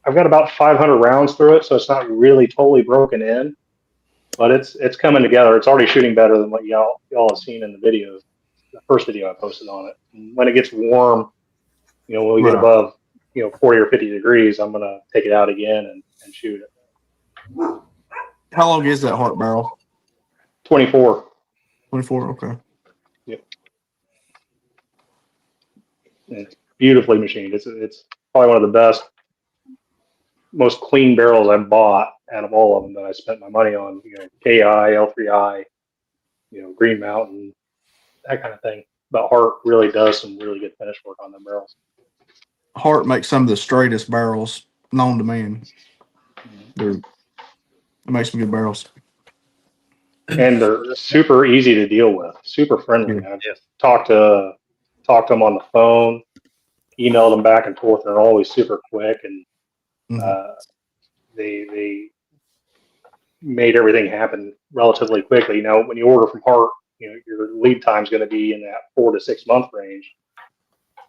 I've got about 500 rounds through it, so it's not really totally broken in, but it's coming together. It's already shooting better than what y'all have seen in the video, the first video I posted on it. And when it gets warm, when we get above 40 or 50 degrees, I'm gonna take it out again and shoot it. How long is that Hart barrel? 24. 24, okay. Yep. It's beautifully machined. It's probably one of the best, most clean barrels I've bought out of all of them that I spent my money on. KI, L3I, Green Mountain, that kind of thing. But Hart really does some really good finish work on them barrels. Hart makes some of the straightest barrels known to man. It makes some good barrels. And they're super easy to deal with, super friendly. I've talked to them on the phone, emailed them back and forth. They're always super quick, and they made everything happen relatively quickly. When you order from Hart, your lead time is going to be in that 4 to 6 month range.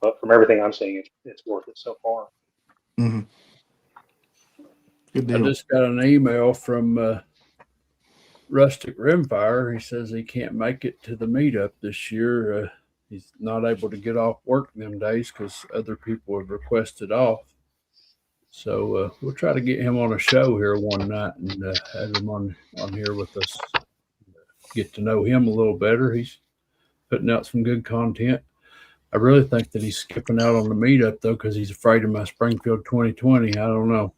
But from everything I'm seeing, it's worth it so far. Mm-hmm. Good deal. I just got an email from Rustic Rimfire. He says he can't make it to the meetup this year. He's not able to get off work them days because other people have requested off. So we'll try to get him on a show here one night and have him on here with us. Get to know him a little better. He's putting out some good content. I really think that he's skipping out on the meetup, though, because he's afraid of my Springfield 2020. I don't know.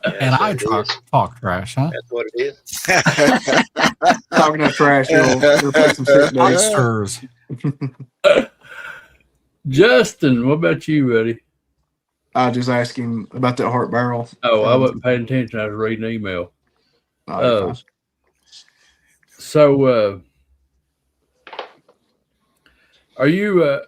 And I talk trash, huh? That's what it is. Talking that trash, you'll put some shit down. Monsters. Justin, what about you, buddy? I was just asking about that Hart barrel. Oh, I wasn't paying attention. I was reading email. So, are you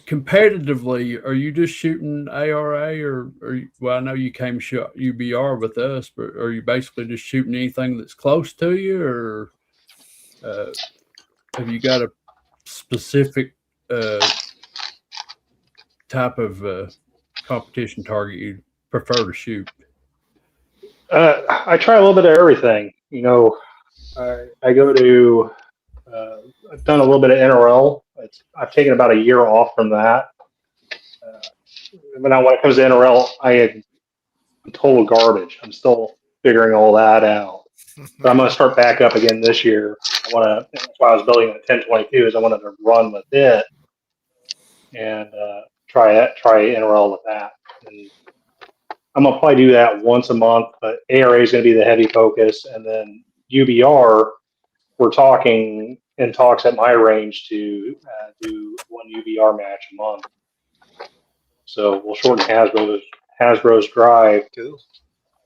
competitively? Are you just shooting ARA, or well, I know you came shot UBR with us, but are you basically just shooting anything that's close to you, or have you got a specific type of competition target you prefer to shoot? I try a little bit of everything. I go to. I've done a little bit of NRL. I've taken about a year off from that. But now when it comes to NRL, I had total garbage. I'm still figuring all that out. But I'm going to start back up again this year. That's why I was building a 1022 is I wanted to run with it and try NRL with that. And I'm going to probably do that once a month, but ARA is going to be the heavy focus. And then UBR, we're talking in talks at my range to do one UBR match a month. So we'll shorten Hasbro's drive Cool.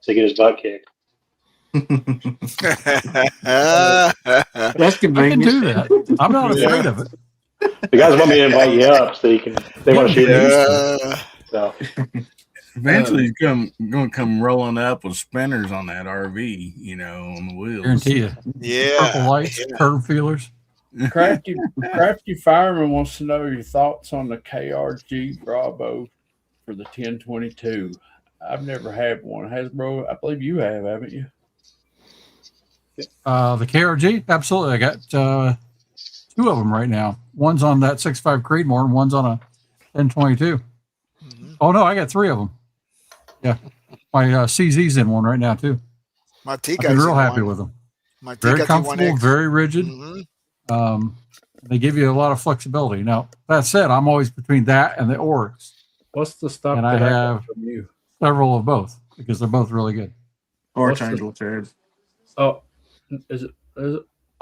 to get his butt kicked. That's I can convenient. do that. I'm not afraid of it. The guys want me to invite you up so they want to shoot you. So Eventually, he's going to come rolling up with spinners on that RV, on the wheels. Guarantee you. Yeah. Purple lights, curve feelers. Crafty Fireman wants to know your thoughts on the KRG Bravo for the 1022. I've never had one. Hasbro, I believe you have, haven't you? The KRG, absolutely. I got 2 of them right now. One's on that 6.5 Creedmoor, and one's on a 1022. Mm-hmm. Oh no, I got 3 of them. Yeah, my CZ's in one right now too. My I've Tika been is real in happy one. with them. My Very Tika comfortable, T1X. very rigid. Mm-hmm. They give you a lot of flexibility. Now that said, I'm always between that and the Oryx. What's the stuff And that I got have from you? several of both because they're both really good. Archangel, Chad. Oh, is it?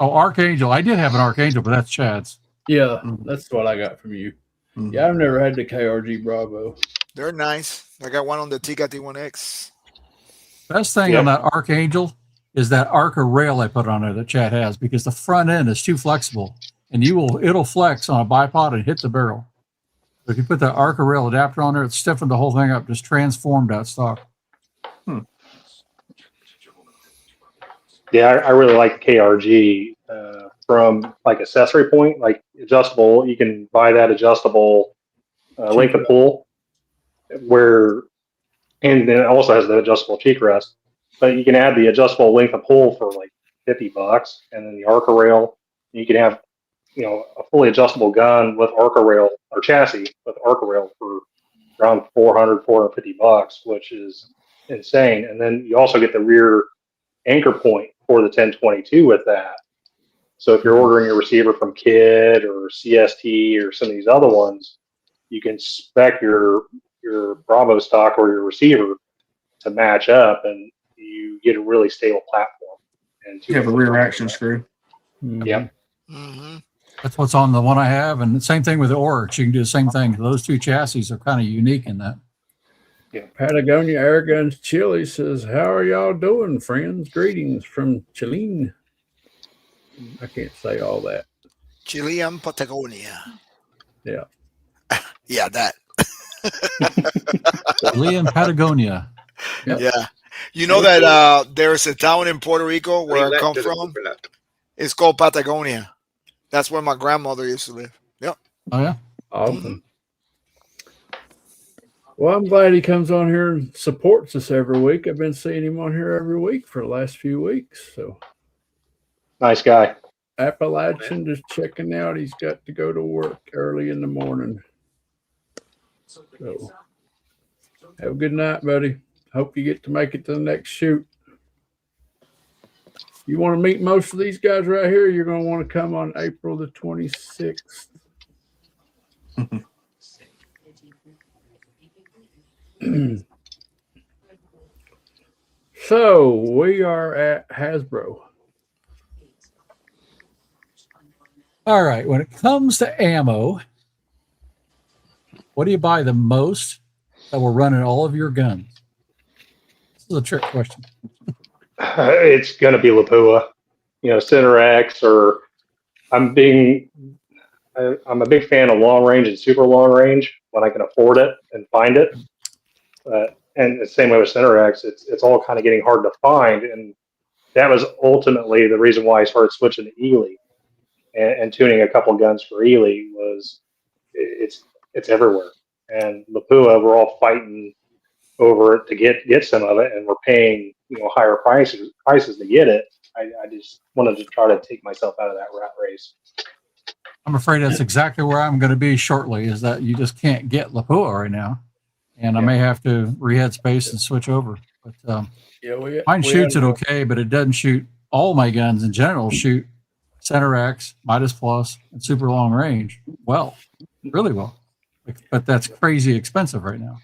Oh, Archangel. I did have an Archangel, but that's Chad's. Yeah, that's what I got from you. Mm-hmm. Yeah, I've never had the KRG Bravo. They're nice. I got one on the Tika T1X. Best thing on that Archangel is that Arca rail I put on there that Chad has because the front end is too flexible and it'll flex on a bipod and hit the barrel. But if you put the Arca rail adapter on there, it stiffened the whole thing up, just transformed that stock. yeah, I really like KRG from like accessory point, like adjustable. You can buy that adjustable length of pull and then it also has the adjustable cheek rest. But you can add the adjustable length of pull for like $50, and then the Arca rail. You can have a fully adjustable gun with Arca rail or chassis with Arca rail for around $450, which is insane. And then you also get the rear anchor point for the 1022 with that. So if you're ordering a receiver from Kid or CST or some of these other ones, you can spec your Bravo stock or your receiver to match up, and you get a really stable platform. And You have a rear action screw. Yep. Mm-hmm. That's what's on the one I have. And the same thing with the Oryx. You can do the same thing. Those 2 chassis are kind of unique in that. Patagonia Airguns Chile says, "How are y'all doing, friends? Greetings from Chile." I can't say all that. Chilean Patagonia. Yeah. Yeah, that. Chilean Patagonia. Yep. Yeah. You know that there's a town in Puerto Rico where I come from? It's called Patagonia. That's where my grandmother used to live. Yep. Oh, yeah? Awesome. Well, I'm glad he comes on here and supports us every week. I've been seeing him on here every week for the last few weeks. So Nice guy. Appalachian just checking out. He's got to go to work early in the morning. So have a good night, buddy. Hope you get to make it to the next shoot. You want to meet most of these guys right here, you're going to want to come on April the 26th. So we are at Hasbro. All right. When it comes to ammo, what do you buy the most that will run in all of your guns? This is a trick question. It's going to be Lapua, Center X, or I'm a big fan of long range and super long range when I can afford it and find it. And the same way with Center X, it's all kind of getting hard to find. And that was ultimately the reason why I started switching to Ely and tuning a couple guns for Ely was it's everywhere. and Lapua, we're all fighting over it to get some of it, and we're paying higher prices to get it. I just wanted to try to take myself out of that rat race. I'm afraid that's exactly where I'm going to be shortly. Is that you just can't get Lapua right now, and I may have to rehead space and switch over. But mine shoots it okay, but it doesn't shoot all my guns in general. Shoot Center X, Midas Plus, and super long range well, really well. But that's crazy expensive right now.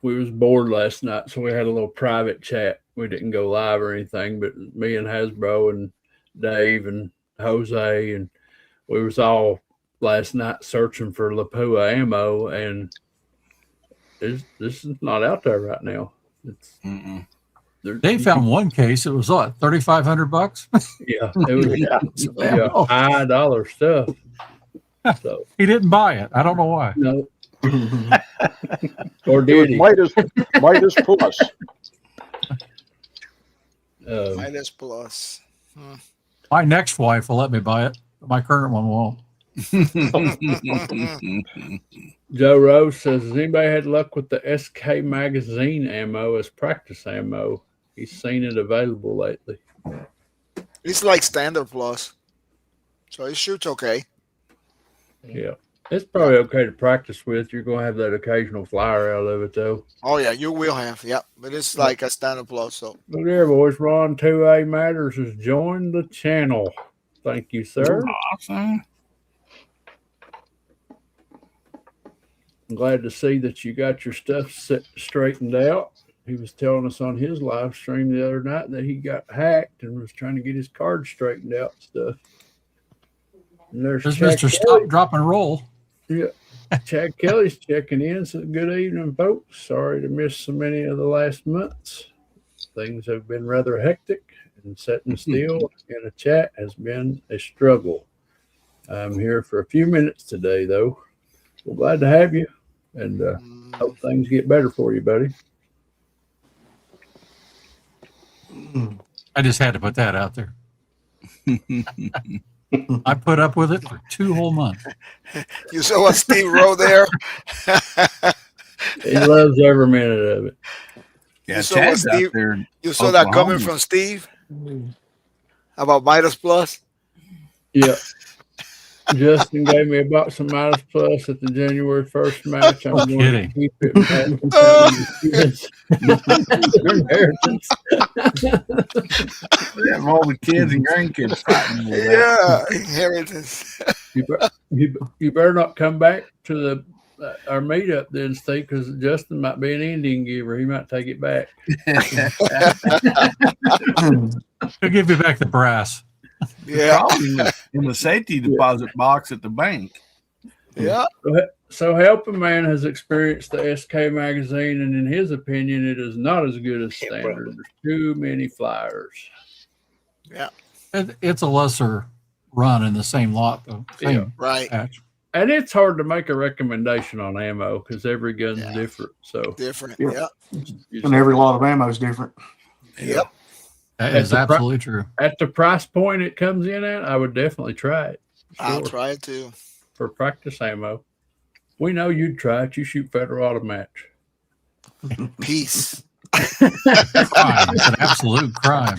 We was bored last night, so we had a little private chat. We didn't go live or anything, but me and Hasbro and Dave and Jose, and we was all last night searching for Lapua ammo, and this is not out there right now. It's they found one case. It was what, $3,500? Yeah, it was high dollar stuff. So he didn't buy it. I don't know why. No. Or did he? Midas Plus. Midas Plus. My next wife will let me buy it, but my current one won't. Joe Rose says, has anybody had luck with the SK magazine ammo as practice ammo? He's seen it available lately. It's like standard plus, so it shoots okay. Yeah, it's probably okay to practice with. You're gonna have that occasional flyer out of it, though. Oh yeah, you will have, yeah, but it's like a standard plus. So look there, boys. Ron 2A Matters has joined the channel. Thank you, sir. Awesome. I'm glad to see that you got your stuff straightened out. He was telling us on his live stream the other night that he got hacked and was trying to get his card straightened out and stuff. And there's Mr. Stop, Drop, and Roll. Yeah. Chad Kelly's checking in. So good evening, folks. Sorry to miss so many of the last months. Things have been rather hectic, and sitting still in a chat has been a struggle. I'm here for a few minutes today, though. We're glad to have you, and hope things get better for you, buddy. I just had to put that out there. I put up with it for 2 whole months. You saw what Steve wrote there? He loves every minute of it. Yeah, you saw, Steve, you saw that coming from Steve about Midas Plus? Yeah. Justin gave me a box of Midas Plus at the January 1st match. I'm going to keep it. We have all the kids and grandkids fighting. Yeah, inheritance. You better not come back to our meetup then, Steve, because Justin might be an Indian giver. He might take it back. He'll give you back the brass. Yeah, in the safety deposit box at the bank. Yeah. So Helping Man has experienced the SK magazine, and in his opinion, it is not as good as standard. There's too many flyers. Yeah, it's a lesser run in the same lot, though. Same right. Patch. And it's hard to make a recommendation on ammo because every gun's different. So different. Yeah. And every lot of ammo is different. Yep. That is absolutely true. At the price point it comes in at, I would definitely try it. Sure. I'll try it too. For practice ammo. We know you'd try it. You shoot Federal Automat. Peace. Crime. It's an absolute crime.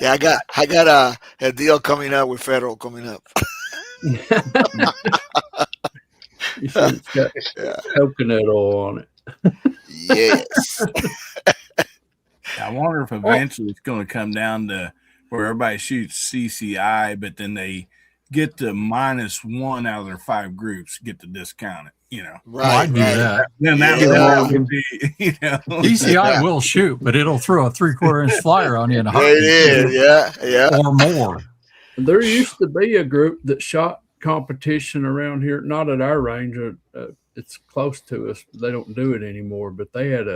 Yeah, I got a deal coming up with Federal coming up. You should have got coconut oil on it. Yes. I wonder if eventually it's going to come down to where everybody shoots CCI, but then they get to -1 out of their 5 groups, get to discount it. Right. I'd do that. Then that would be, DCI will shoot, but it'll throw a 3/4 inch flyer on you in a heartbeat. It is, yeah. Or more. There used to be a group that shot competition around here, not at our range. It's close to us. But they don't do it anymore, but they had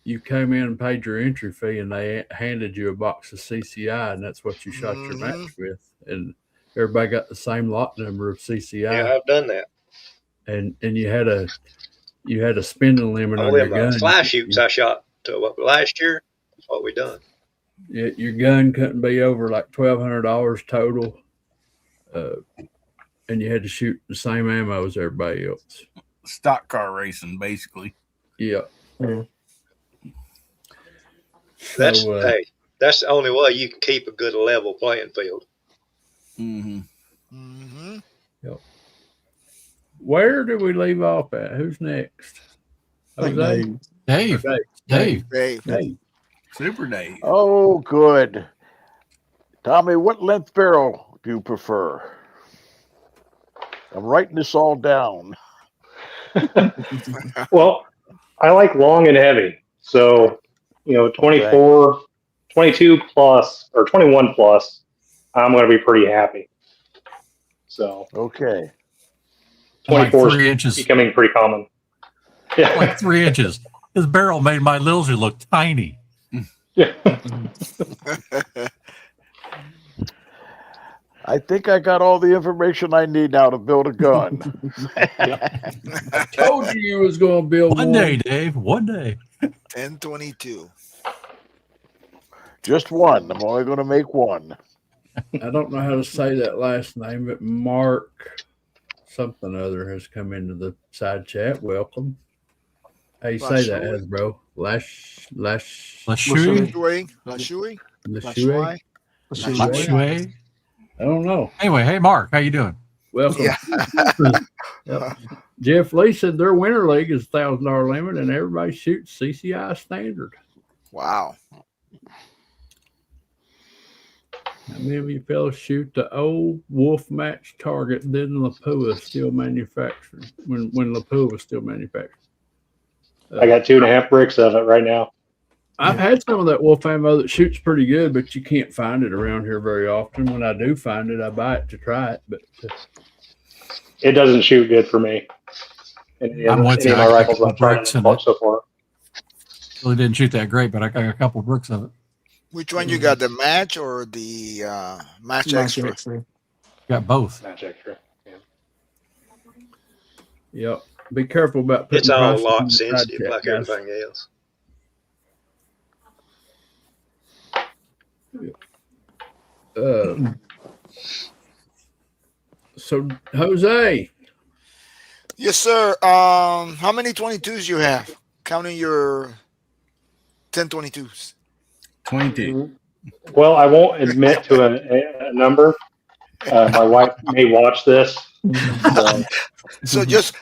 you came in and paid your entry fee, and they handed you a box of CCI, and that's what you shot your match with. And everybody got the same lot number of CCI. Yeah, I've done that. And you had a spending limit on your gun. Fly shoots I shot last year. That's what we done. Your gun couldn't be over like $1,200 total, and you had to shoot the same ammo as everybody else. stock car racing, basically. Yeah. That's So, hey, that's the only way you can keep a good level playing field. Mm-hmm. Mm-hmm. where do we leave off at? Who's next? I think Jose? Dave. Dave. Dave. Dave. Dave. Super Dave. Oh, good. Tommy, what length barrel do you prefer? I'm writing this all down. Well, I like long and heavy. So, 24, 22 plus or 21 plus, I'm going to be pretty happy. So, Okay. 24 Like 3 is inches. becoming pretty common. Yeah. Like 3 inches. His barrel made my Lilsy look tiny. Yeah. I think I got all the information I need now to build a gun. I told you was going to build One day, Dave. One day. 1022. Just one. I'm only going to make one. I don't know how to say that last name, but Mark something other has come into the side chat. Welcome. How you say that, Hasbro? Lashui. Lashui? I don't know. Anyway, hey, Mark. How you doing? Welcome. Yeah. Yep. Jeff Lee said their winter league is $1,000 limit and everybody shoots CCI standard. Wow. How many of you fellas shoot the old Wolf Match target then Lapua still manufactured when Lapua was still manufactured? I got 2.5 bricks of it right now. I've had some of that wolf ammo that shoots pretty good, but you can't find it around here very often. When I do find it, I buy it to try it. But It doesn't shoot good for me. I'm with you. Any of my I got a rifles couple I've tried bricks in it. so far. Really didn't shoot that great, but I got a couple bricks of it. Which one you got, the match or the match extra? Got both. Match extra. Yeah. yep, be careful about putting It's all prices in lock the side sensitive chat, like guys. everything else. So Jose, Yes, sir. How many 22s you have? Counting your 1022s. 22. Well, I won't admit to a number. My wife may watch this. So just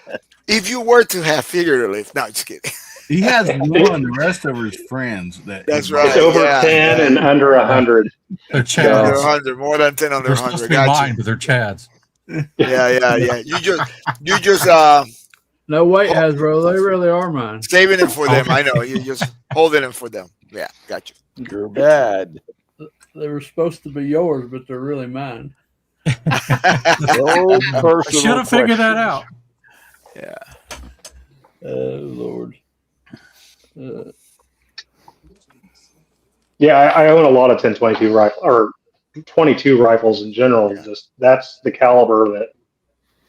if you were to have figuratively, no, just kidding. He has one. The rest of his friends. That's right. It's over 10 and under 100. They're Under Chads. 100, more than 10 under They're supposed 100. to be Got mine, you. but they're Chads. Yeah. You just no wait, Hasbro, they really are mine. saving it for them. I know. You just holding them for them. Yeah, got you. You're bad. They were supposed to be yours, but they're really mine. No I personal should have figured that out. Yeah. Oh Lord. Yeah, I own a lot of 1022 rifle or 22 rifles in general. Just that's the caliber that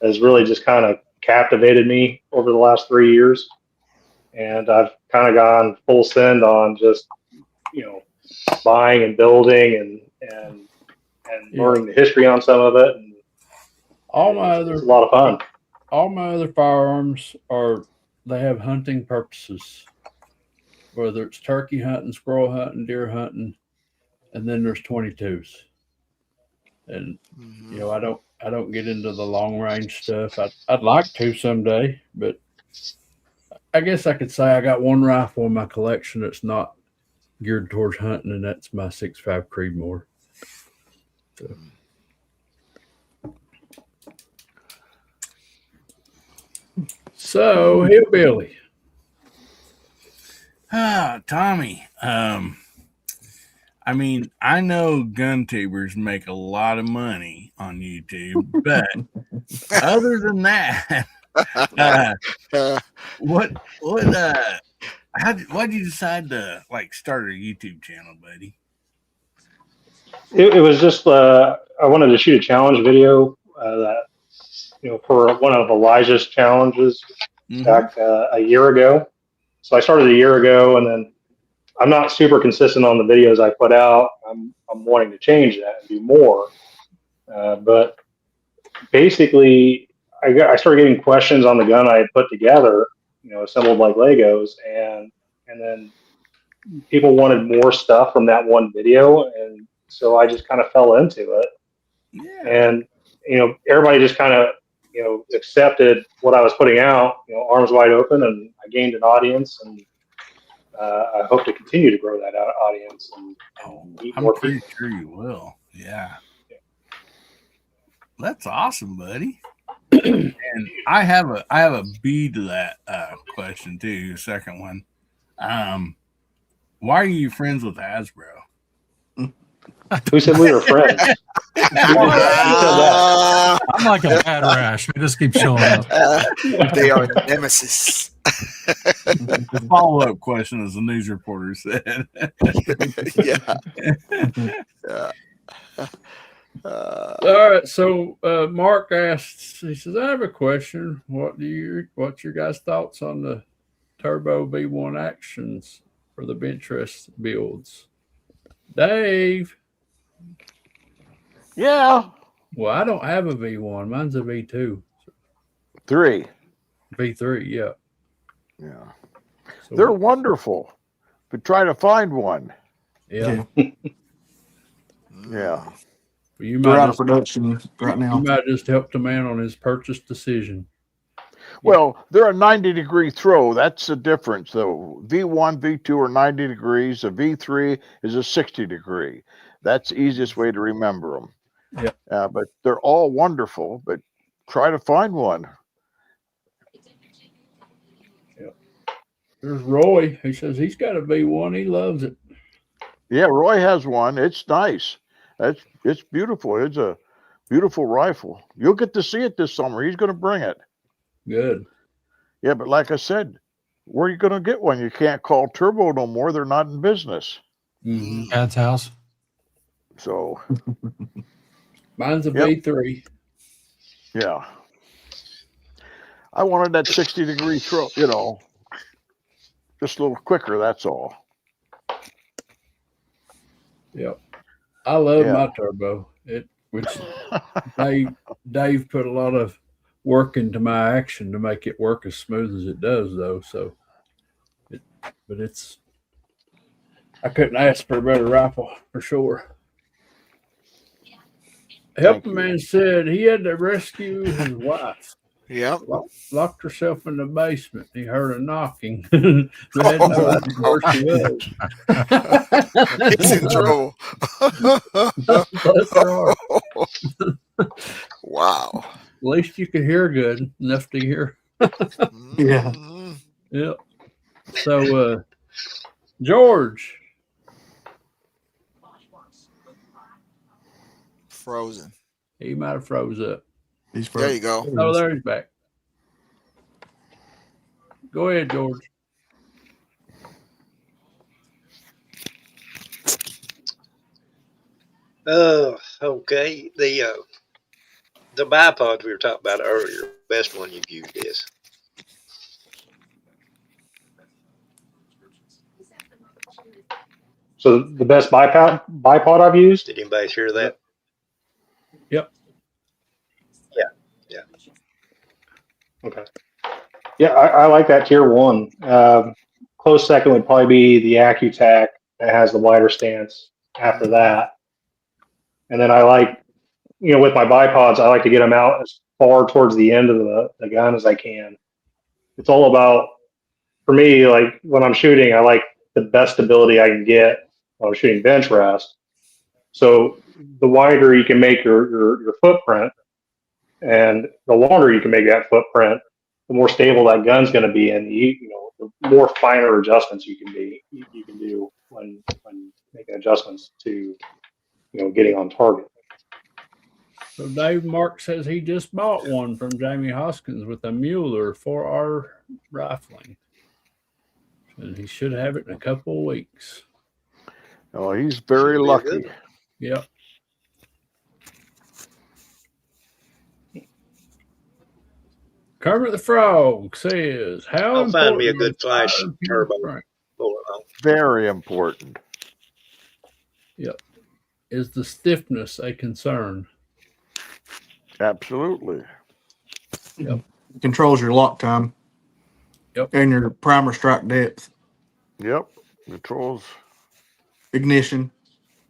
has really just kind of captivated me over the last 3 years, and I've kind of gone full send on just buying and building and learning the history on some of it. And it's a lot of fun. All my other firearms they have hunting purposes. Whether it's turkey hunting, squirrel hunting, deer hunting, and then there's 22s. And I don't get into the long range stuff. I'd like to someday, but I guess I could say I got one rifle in my collection that's not geared towards hunting, and that's my 6.5 Creedmoor. So Hillbilly. Tommy. I mean, I know gun tubers make a lot of money on YouTube, but other than that, why'd you decide to start a YouTube channel, buddy? It was just I wanted to shoot a challenge video that for one of Elijah's challenges back a year ago. So I started a year ago, and then I'm not super consistent on the videos I put out. I'm wanting to change that and do more. But basically, I started getting questions on the gun I had put together, assembled like Legos, and then people wanted more stuff from that one video, and so I just kind of fell into it. Yeah. And everybody just kind of accepted what I was putting out, arms wide open, and I gained an audience, and I hope to continue to grow that audience and meet I'm more pretty people. sure you will. Yeah. That's awesome, buddy. And I have a B to that question too. The second one. Why are you friends with Hasbro? Who said we were friends? Who said that? I'm like a bad rash. I just keep showing up. They are nemesis. The follow-up question, as the news reporter said. Yeah. All right. So Mark asks, he says, I have a question. What's your guys' thoughts on the Turbo V1 actions for the Benchrest builds? Dave. Yeah. Well, I don't have a V1. Mine's a V2. 3. V3, yeah. Yeah. So, They're wonderful, but try to find one. yeah. Yeah. Well, you They're might out of just, production right now. you might just help the man on his purchase decision. Well, they're a 90-degree throw. That's the difference, though. V1, V2 are 90 degrees. A V3 is a 60-degree. That's the easiest way to remember them. Yeah. But they're all wonderful, but try to find one. Yeah. There's Roy. He says he's got a V1. He loves it. Yeah, Roy has one. It's nice. It's beautiful. It's a beautiful rifle. You'll get to see it this summer. He's going to bring it. Good. Yeah, but like I said, where are you going to get one? You can't call Turbo no more. They're not in business. Mm-hmm. Dad's house. So mine's a V3. Yeah. I wanted that 60-degree throw, just a little quicker, that's all. Yep. I love my Turbo. Dave put a lot of work into my action to make it work as smooth as it does, though. So, I couldn't ask for a better rifle for sure. Helping Man said he had to rescue his wife. Yep. Locked herself in the basement. He heard a knocking. They had no idea where she was. He's in trouble. Bless her heart. Wow. At least you could hear good enough to hear. Yeah. Yep. So, George. Frozen. He might have froze up. He's frozen. There you go. Oh, there he's back. Go ahead, George. Okay. The bipods we were talking about earlier, best one you've used is. So the best bipod I've used. Did anybody hear that? Yep. Yeah. Okay. Yeah, I like that tier 1. Close second would probably be the AccuTac that has the wider stance after that. And then I like, with my bipods, I like to get them out as far towards the end of the gun as I can. It's all about, for me, like when I'm shooting, I like the best stability I can get while I'm shooting Benchrest. So the wider you can make your footprint, and the longer you can make that footprint, the more stable that gun's going to be, and the more finer adjustments you can do when making adjustments to getting on target. So Dave Mark says he just bought one from Jamie Hoskins with a Mueller 4R rifling, and he should have it in a couple of weeks. Oh, he's very lucky. Yep. Kermit the Frog says, "How I'll find me a important good flash turbo. Very important. Yep. Is the stiffness a concern?" Absolutely. Yep. It controls your lock time. Yep. And your primer strike depth. Yep. Controls. Ignition.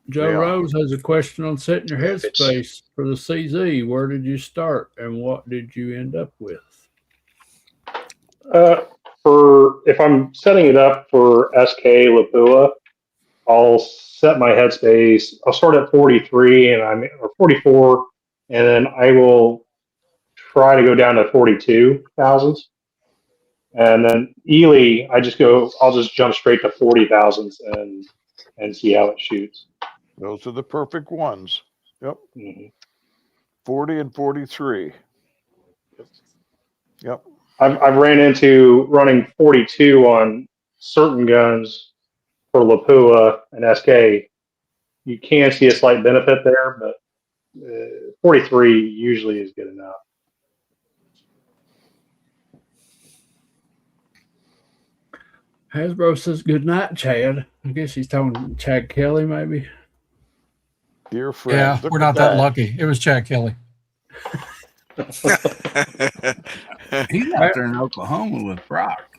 Joe Yeah. Rose has a question on setting your Yeah, if it's- headspace for the CZ. Where did you start and what did you end up with? For if I'm setting it up for SK Lapua, I'll set my headspace. I'll start at 43 or 44, and then I will try to go down to 42,000. And then Ely, I'll just jump straight to 40,000 and see how it shoots. Those are the perfect ones. Yep. Mm-hmm. 40 and 43. Yep. I've ran into running 42 on certain guns for Lapua and SK. You can see a slight benefit there, but 43 usually is good enough. Hasbro says good night, Chad. I guess he's talking Chad Kelly, maybe. Dear friend. Yeah, look we're at not that lucky. It was Chad Kelly. He's out there in Oklahoma with Brock.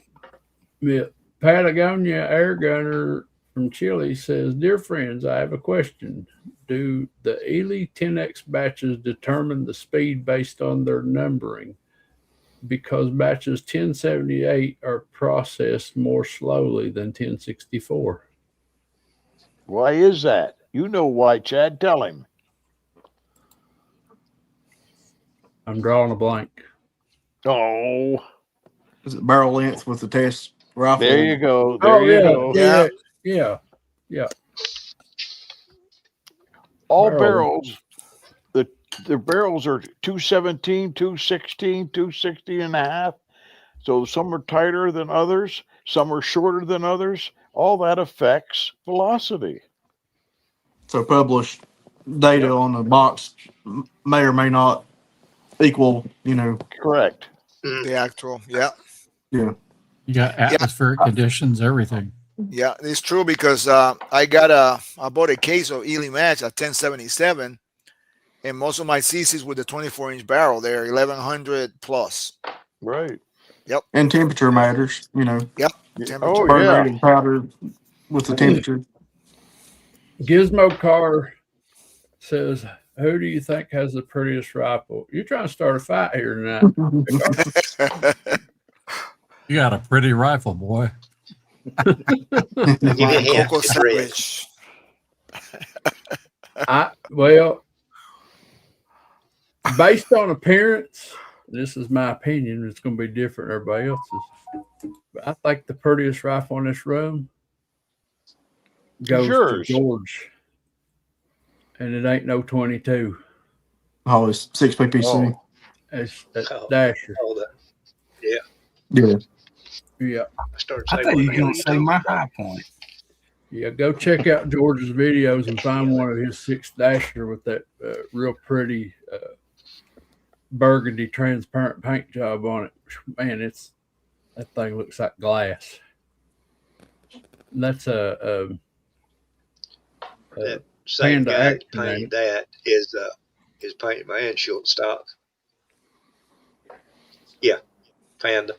Yeah. Patagonia Air Gunner from Chile says, "Dear friends, I have a question. Do the Ely 10X batches determine the speed based on their numbering? Because batches 1078 are processed more slowly than 1064. Why is that? You know why, Chad. Tell him. I'm drawing a blank. Oh, Is it barrel length with the test rifle? there you go. There you go. Yeah. All Barrel. barrels, the barrels are 217, 216, 260 and a half. So some are tighter than others, some are shorter than others. All that affects velocity. So published data on the box may or may not equal, Correct. The actual, yeah. Yeah. You got atmospheric conditions, everything. Yeah, it's true because I bought a case of Ely Match at 1077, and most of my CCs with the 24-inch barrel, they're 1100 plus. Right. Yep. And temperature matters, Yep. Oh, burn yeah. rate of powder with the temperature. Gizmo Car says, "Who do you think has the prettiest rifle?" You're trying to start a fight here tonight. You got a pretty rifle, boy. Give me a hint. Coco It's red. Savage. Well, based on appearance, this is my opinion. It's going to be different than everybody else's. But I think the prettiest rifle in this room goes to George, and it ain't no 22. Oh, it's 6 PPC. Oh. It's Dasher. Oh, yeah. Yeah. Yeah. I thought you were going to say my high point. Yeah, go check out George's videos and find one of his 6 Dasher with that real pretty burgundy transparent paint job on it. Man, that thing looks like glass. And that's That same Panda guy Action, that painted ain't that is painting my hand short stock. Yeah, Panda.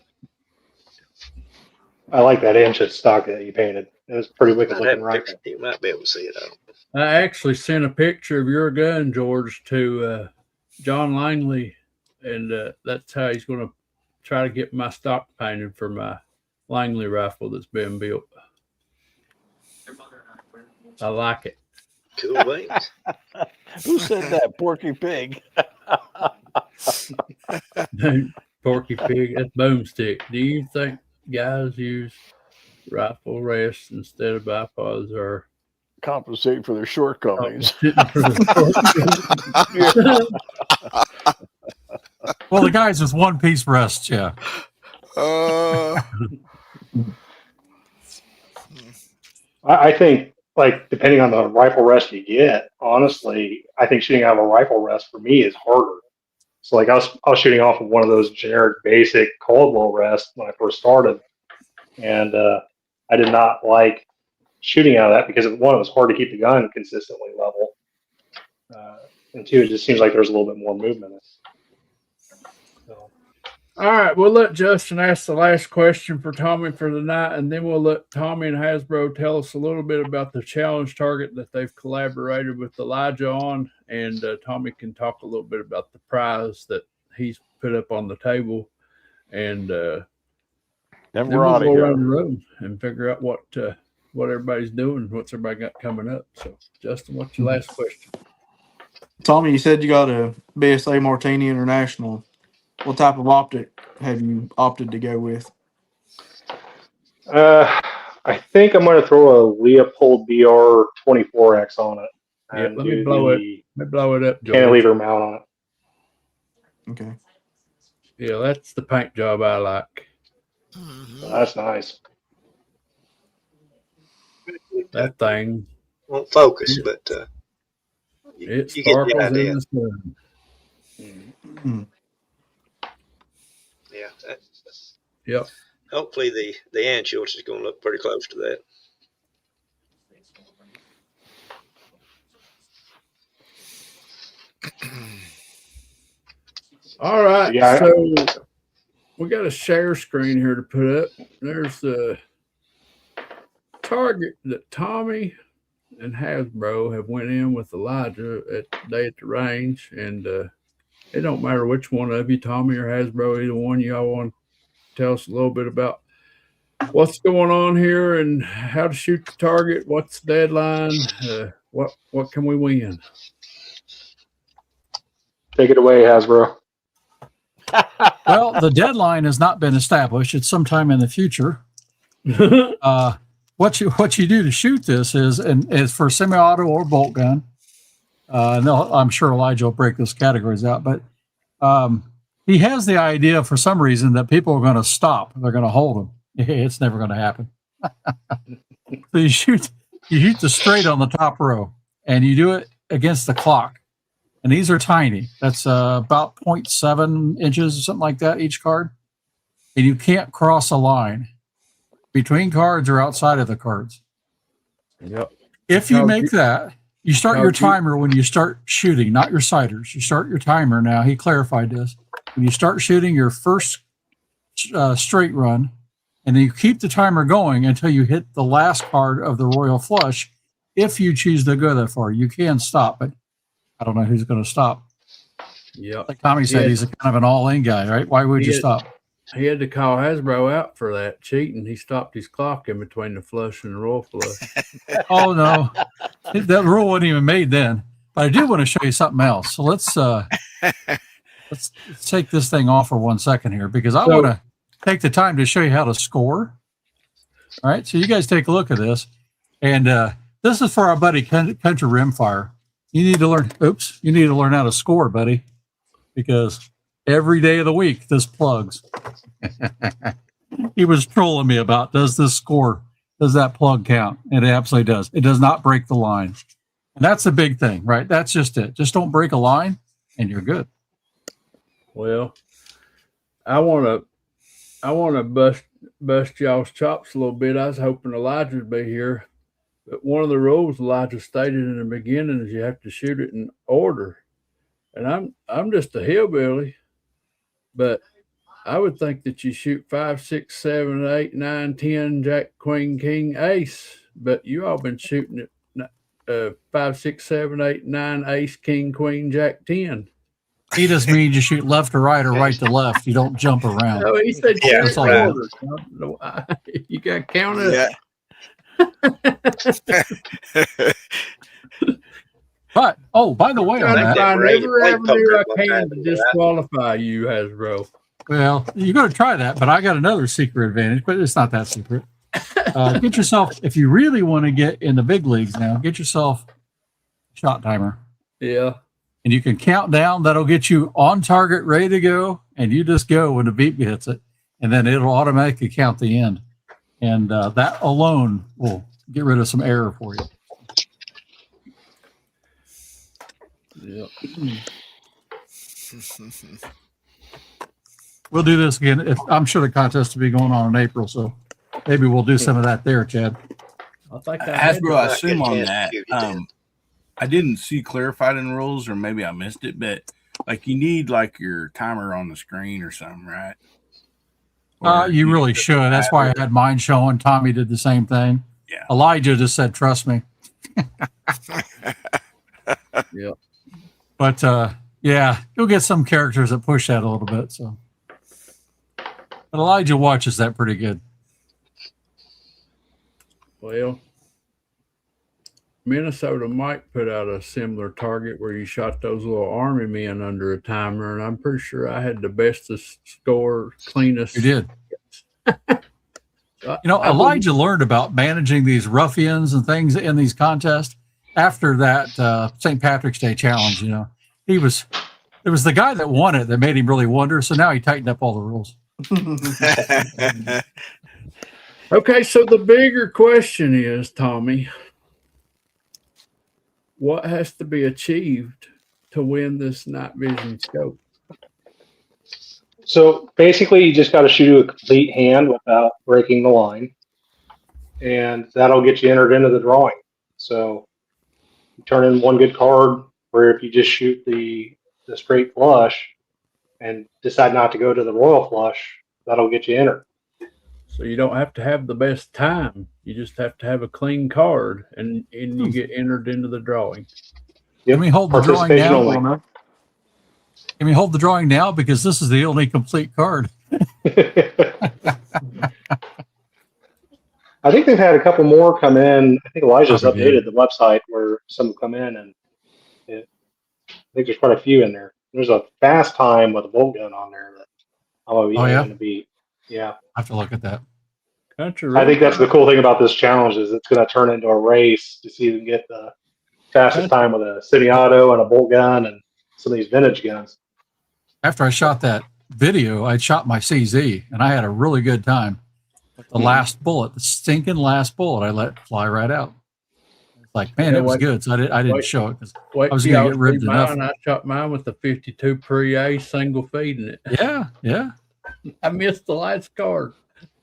I like that inch of stock that you painted. It was pretty wicked I looking haven't rifle. pictured. You might be able to see it. I actually sent a picture of your gun, George, to John Langley, and that's how he's going to try to get my stock painted for my Langley rifle that's been built. I like it. Cool beans. Who said that? Porky Pig. Porky Pig, that's boomstick. Do you think guys use rifle rests instead of bipods or Compensate for their shortcomings. Well, the guys with one piece rests, yeah. I think, like, depending on the rifle rest you get, honestly, I think shooting out of a rifle rest for me is harder. So, like, I was shooting off of one of those generic basic Caldwell rests when I first started, and I did not like shooting out of that because, one, it was hard to keep the gun consistently level, and two, it just seems like there's a little bit more movement. So, All right, we'll let Justin ask the last question for Tommy for the night, and then we'll let Tommy and Hasbro tell us a little bit about the challenge target that they've collaborated with Elijah on, and Tommy can talk a little bit about the prize that he's put up on the table, and Then then we're we'll out of go here. around the room and figure out what everybody's doing, what's everybody got coming up. So, Justin, what's your last question? Tommy, you said you got a BSA Martini International. What type of optic have you opted to go with? I think I'm going to throw a Leopold BR 24X on it Yeah, and let me do blow it. the Let me blow it up, George. cantilever mount on it. Okay. Yeah, that's the paint job I like. Mhm. That's nice. That thing, Won't focus, but you, it you get the sparkles in idea. the sun. Hmm. Yeah. Yep. Hopefully the anchovies is going to look pretty close to that. All right. Yeah. So we got a share screen here to put up. There's the target that Tommy and Hasbro have went in with Elijah day at the range, and it don't matter which one of you, Tommy or Hasbro, either one y'all want to tell us a little bit about what's going on here and how to shoot the target, what's the deadline, what can we win? Take it away, Hasbro. Well, the deadline has not been established. It's sometime in the future. What you do to shoot this is for semi-auto or bolt gun. I'm sure Elijah will break those categories out, but he has the idea for some reason that people are going to stop. They're going to hold them. It's never going to happen. So you shoot the straight on the top row, and you do it against the clock. And these are tiny. That's about 0.7 inches or something like that each card. And you can't cross a line between cards or outside of the cards. Yep. If you make that, you start your timer when you start shooting, not your sighters. You start your timer now. He clarified this. When you start shooting your first straight run, and then you keep the timer going until you hit the last card of the royal flush. If you choose to go that far, you can stop, but I don't know who's going to stop. Yeah. Like Tommy said, he's a kind of an all-in guy, right? Why would you stop? He had to call Hasbro out for that cheating. He stopped his clock in between the flush and the royal flush. Oh, no. That rule wasn't even made then. But I do want to show you something else. So let's take this thing off for 1 second here, because I want to take the time to show you how to score. All right. So you guys take a look at this. And this is for our buddy Country Rimfire. You need to learn how to score, buddy, because every day of the week this plugs. He was trolling me about, does this score? Does that plug count? And it absolutely does. It does not break the line. And that's the big thing, right? That's just it. Just don't break a line and you're good. Well, I want to bust y'all's chops a little bit. I was hoping Elijah would be here. But one of the rules Elijah stated in the beginning is you have to shoot it in order. And I'm just a hillbilly, but I would think that you shoot 5, 6, 7, 8, 9, 10, Jack, Queen, King, Ace. But you all been shooting it 5, 6, 7, 8, 9, Ace, King, Queen, Jack, 10. He just means you shoot left to right or right to left. You don't jump around. No, he said Yeah, shoot right. order. You got to count it. Yeah. But by the way, on I that, find every avenue I can time to to do that. disqualify you, Hasbro. well, you're going to try that, but I got another secret advantage, but it's not that secret. Get yourself, if you really want to get in the big leagues now, get yourself a shot timer. Yeah. And you can count down. That'll get you on target, ready to go. And you just go when the beep hits it. And then it'll automatically count the end. And that alone will get rid of some error for you. Yeah. We'll do this again. I'm sure the contest will be going on in April. So maybe we'll do some of that there, Chad. I think Hasbro, I assume on chance to that, shoot it then. I didn't see clarified in rules, or maybe I missed it, but like you need like your timer on the screen or something, right? You really should. That's why I had mine showing. Tommy did the same thing. Yeah. Elijah just said, "Trust me." Yep. But yeah, you'll get some characters that push that a little bit. So, but Elijah watches that pretty good. Well, Minnesota Mike put out a similar target where you shot those little army men under a timer, and I'm pretty sure I had the bestest score, cleanest. You did. Elijah learned about managing these ruffians and things in these contests after that St. Patrick's Day challenge. It was the guy that won it that made him really wonder. So now he tightened up all the rules. Okay, so the bigger question is, Tommy, what has to be achieved to win this night vision scope? So basically, you just got to shoot a complete hand without breaking the line, and that'll get you entered into the drawing. So you turn in one good card, where if you just shoot the straight flush and decide not to go to the royal flush, that'll get you entered. So you don't have to have the best time. You just have to have a clean card, and you get entered into the drawing. Yep. Can we hold the drawing Participation now? only. Can we hold the drawing now? Because this is the only complete card. I think they've had a couple more come in. I think Elijah's Probably updated the website where some come in, and I think there's quite a few in there. There's a fast time with a bolt gun on there that I'm going to beat. Yeah. I have to look at that. I think that's the cool thing about this challenge is it's going to turn into a race to see who can get the fastest time with a semi-auto and a bolt gun and some of these vintage guns. After I shot that video, I shot my CZ, and I had a really good time. But the last bullet, the stinking last bullet, I let fly right out. It's like, man, it was good. So I didn't show it because I was going to get ribbed enough. I shot mine with the 52 pre-A single feeding it. Yeah. I missed the last card.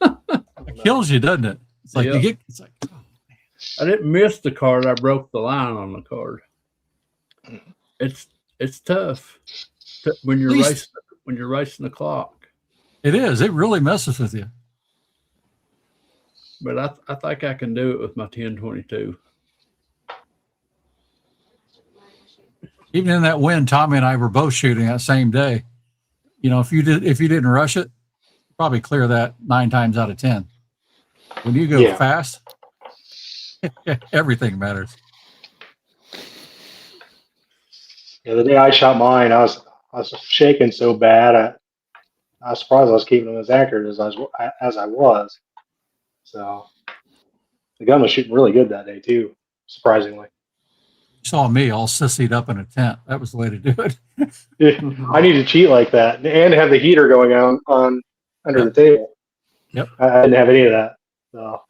It kills you, doesn't it? It's like you get. It's like, oh, man. I didn't miss the card. I broke the line on the card. It's tough when you're racing the clock. It is. It really messes with you. But I think I can do it with my 1022. Even in that win, Tommy and I were both shooting that same day. If you didn't rush it, probably clear that 9 times out of 10. When you go fast, everything matters. Yeah, the day I shot mine, I was shaking so bad. I was surprised I was keeping them as accurate as I was. So the gun was shooting really good that day too, surprisingly. You saw me all sissied up in a tent. That was the way to do it. I need to cheat like that and have the heater going on under the table. Yep. I didn't have any of that. So.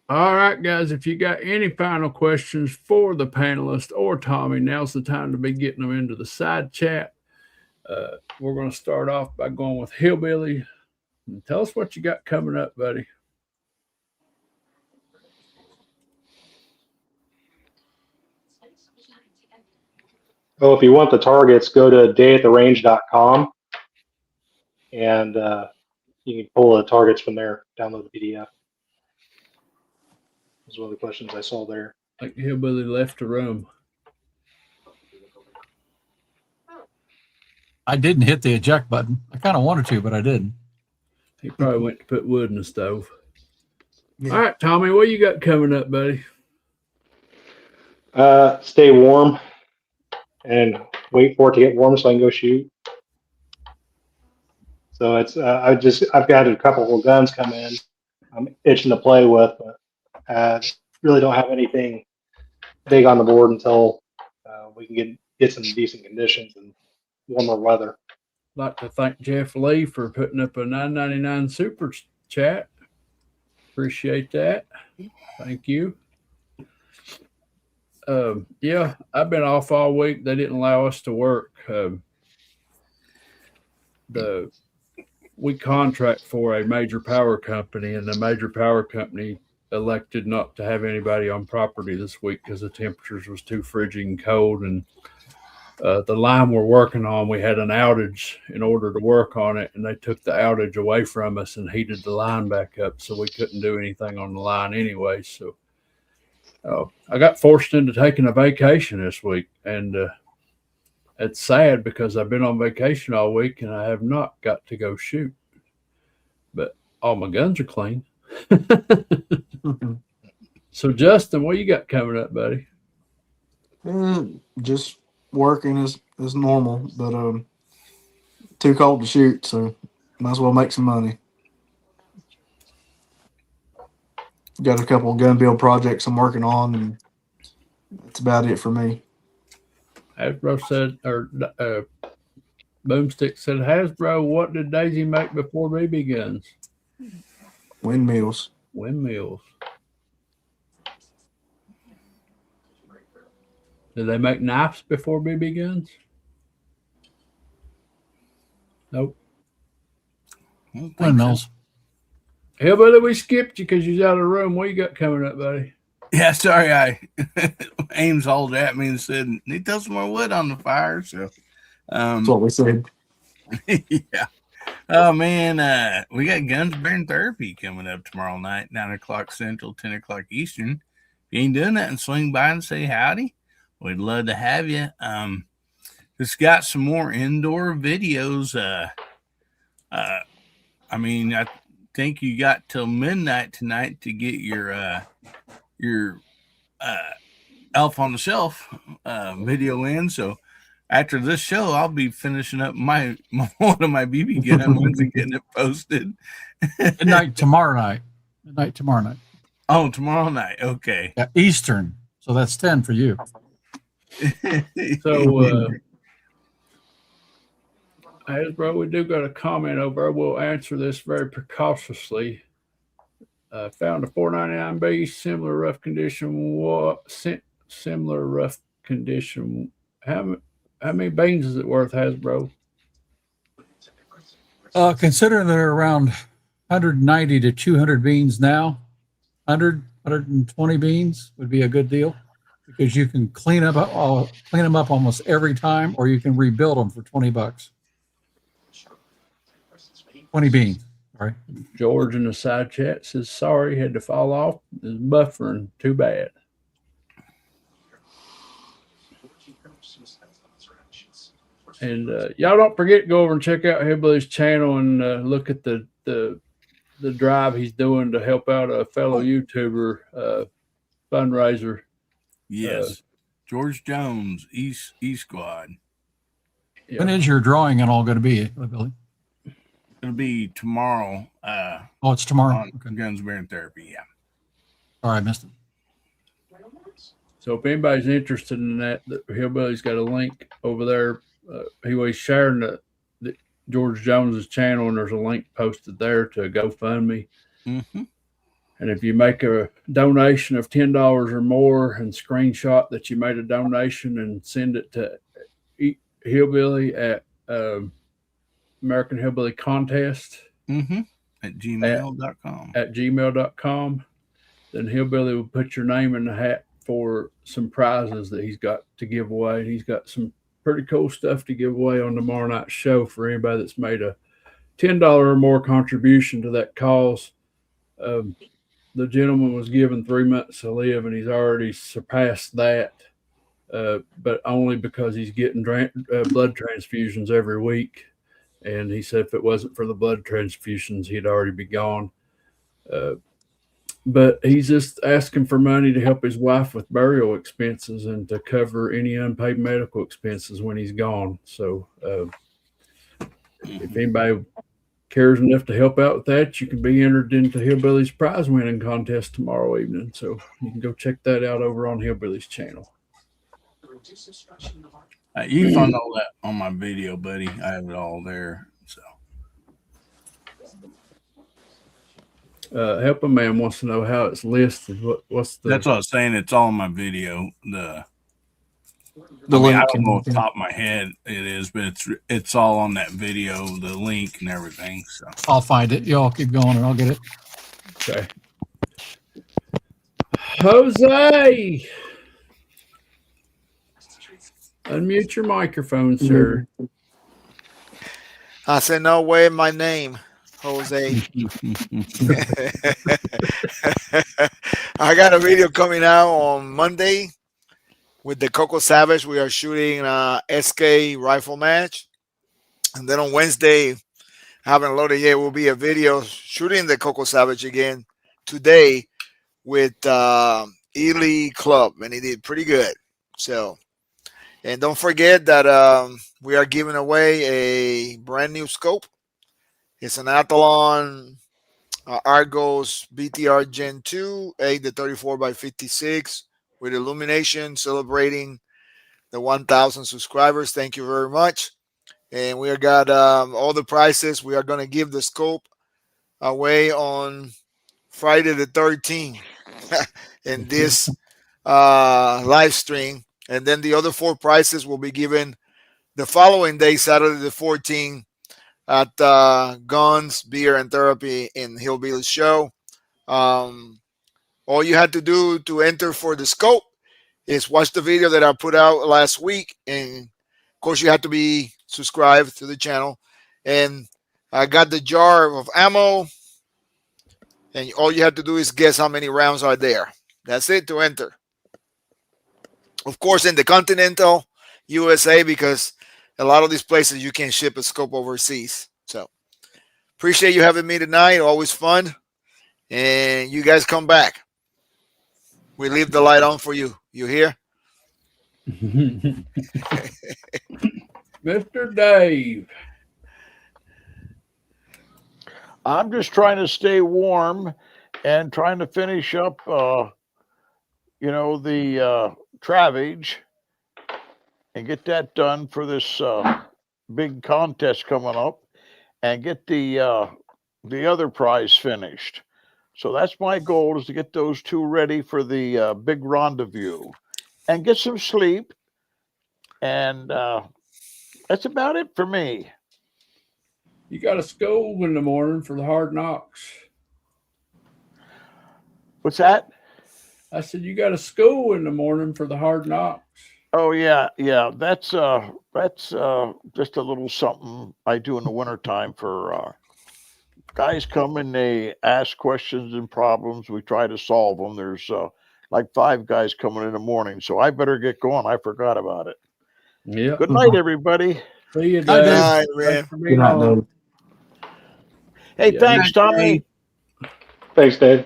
All right, guys, if you got any final questions for the panelists or Tommy, now's the time to be getting them into the side chat. We're going to start off by going with Hillbilly. Tell us what you got coming up, buddy. Oh, if you want the targets, go to dayattherange.com and you can pull the targets from there, download the PDF. That's one of the questions I saw there. I think Hillbilly left the room. I didn't hit the eject button. I kind of wanted to, but I didn't. He probably went to put wood in the stove. Yeah. All right, Tommy, what you got coming up, buddy? Stay warm and wait for it to get warm so I can go shoot. So it's I've got a couple of guns come in. I'm itching to play with, but really don't have anything big on the board until we can get some decent conditions and warmer weather. I'd like to thank Jeff Lee for putting up a $9.99 super chat. Appreciate that. Thank you. Yeah, I've been off all week. They didn't allow us to work. We contract for a major power company, and the major power company elected not to have anybody on property this week because the temperatures was too frigid and cold, and the line we're working on, we had an outage in order to work on it, and they took the outage away from us and heated the line back up, so we couldn't do anything on the line anyway. So I got forced into taking a vacation this week, and it's sad because I've been on vacation all week and I have not got to go shoot, but all my guns are clean. So Justin, what you got coming up, buddy? Just working as normal, but too cold to shoot, so might as well make some money. Got a couple of gun build projects I'm working on, and that's about it for me. Hasbro said, or Boomstick said, Hasbro, what did Daisy make before BB guns? Windmills. Windmills. Did they make knives before BB guns? Nope. Windmills. Hillbilly, we skipped you because you was out of the room. What you got coming up, buddy? Yeah, sorry. Ames hauled at me and said, "Need to throw some more wood on the fire." So, That's what we said. yeah. Oh man, we got Guns Bearing Therapy coming up tomorrow night, 9:00 Central, 10:00 Eastern. If you ain't doing that, and swing by and say howdy. We'd love to have you. Just got some more indoor videos. I mean, I think you got till midnight tonight to get your Elf on the Shelf video in. So after this show, I'll be finishing up my one of my BB gun ones and getting it posted. Midnight tomorrow night. Midnight tomorrow night. Oh, tomorrow night. Okay. Yeah, Eastern. So that's 10 for you. So, Hasbro, we do got a comment over. We'll answer this very precautiously. Found a 499B, similar rough condition. Similar rough condition. How many beans is it worth, Hasbro? Considering they're around 190 to 200 beans now, 120 beans would be a good deal because you can clean them up almost every time, or you can rebuild them for $20. 20 beans. All right. George in the side chat says, sorry, had to fall off. It's buffering. Too bad. And y'all don't forget to go over and check out Hillbilly's channel and look at the drive he's doing to help out a fellow YouTuber fundraiser. Yes. George Jones, E Squad. Yeah. When is your drawing and all going to be, Billy? It'll be tomorrow. Oh, it's tomorrow. Okay. Guns Bearing Therapy, yeah. All right, missed it. So if anybody's interested in that, Hillbilly's got a link over there. He was sharing the George Jones's channel, and there's a link posted there to GoFundMe. Mm-hmm. And if you make a donation of $10 or more and screenshot that you made a donation and send it to Hillbilly at American Hillbilly Contest at gmail.com. At gmail.com, then Hillbilly will put your name in the hat for some prizes that he's got to give away. And he's got some pretty cool stuff to give away on tomorrow night's show for anybody that's made a $10 or more contribution to that cause. The gentleman was given 3 months to live, and he's already surpassed that, but only because he's getting blood transfusions every week. And he said if it wasn't for the blood transfusions, he'd already be gone. But he's just asking for money to help his wife with burial expenses and to cover any unpaid medical expenses when he's gone. So if anybody cares enough to help out with that, you can be entered into Hillbilly's prize winning contest tomorrow evening. So you can go check that out over on Hillbilly's channel. You can find all that on my video, buddy. I have it all there. So Helping Man wants to know how it's listed. What's the? That's what I was saying. It's all in my video. The link. I don't know off the top of my head it is, but it's all on that video, the link and everything. So I'll find it. Y'all keep going and I'll get it. Okay. Jose. Unmute your microphone, sir. I said, no way, my name, Jose. I got a video coming out on Monday with the Coco Savage. We are shooting a SK rifle match. And then on Wednesday, I haven't loaded yet, will be a video shooting the Coco Savage again today with Ely Club. And he did pretty good. So, and don't forget that we are giving away a brand new scope. It's an Athlon Argos BTR Gen 2, 8 to 34 by 56 with illumination, celebrating the 1,000 subscribers. Thank you very much. And we got all the prices. We are going to give the scope away on Friday the 13th in this live stream. And then the other 4 prizes will be given the following day, Saturday the 14th, at Guns, Beer, and Therapy in Hillbilly Show. All you had to do to enter for the scope is watch the video that I put out last week. And, of course, you have to be subscribed to the channel. And I got the jar of ammo. And all you have to do is guess how many rounds are there. That's it to enter. Of course, in the continental USA, because a lot of these places you can ship a scope overseas. So appreciate you having me tonight. Always fun. And you guys come back. We leave the light on for you. You hear? Mr. Dave. I'm just trying to stay warm and trying to finish up, the Travage and get that done for this big contest coming up and get the other prize finished. So that's my goal, is to get those 2 ready for the big rendezvous and get some sleep. And that's about it for me. You got a school in the morning for the hard knocks. What's that? I said, you got a school in the morning for the hard knocks. Oh yeah. That's just a little something I do in the wintertime for guys come and they ask questions and problems. We try to solve them. There's like 5 guys coming in the morning, so I better get going. I forgot about it. Yeah. Good night, everybody. See you, Good Dave. night, man. Thanks for being on. Hey, Yeah. thanks, Tommy. Thanks, Dave.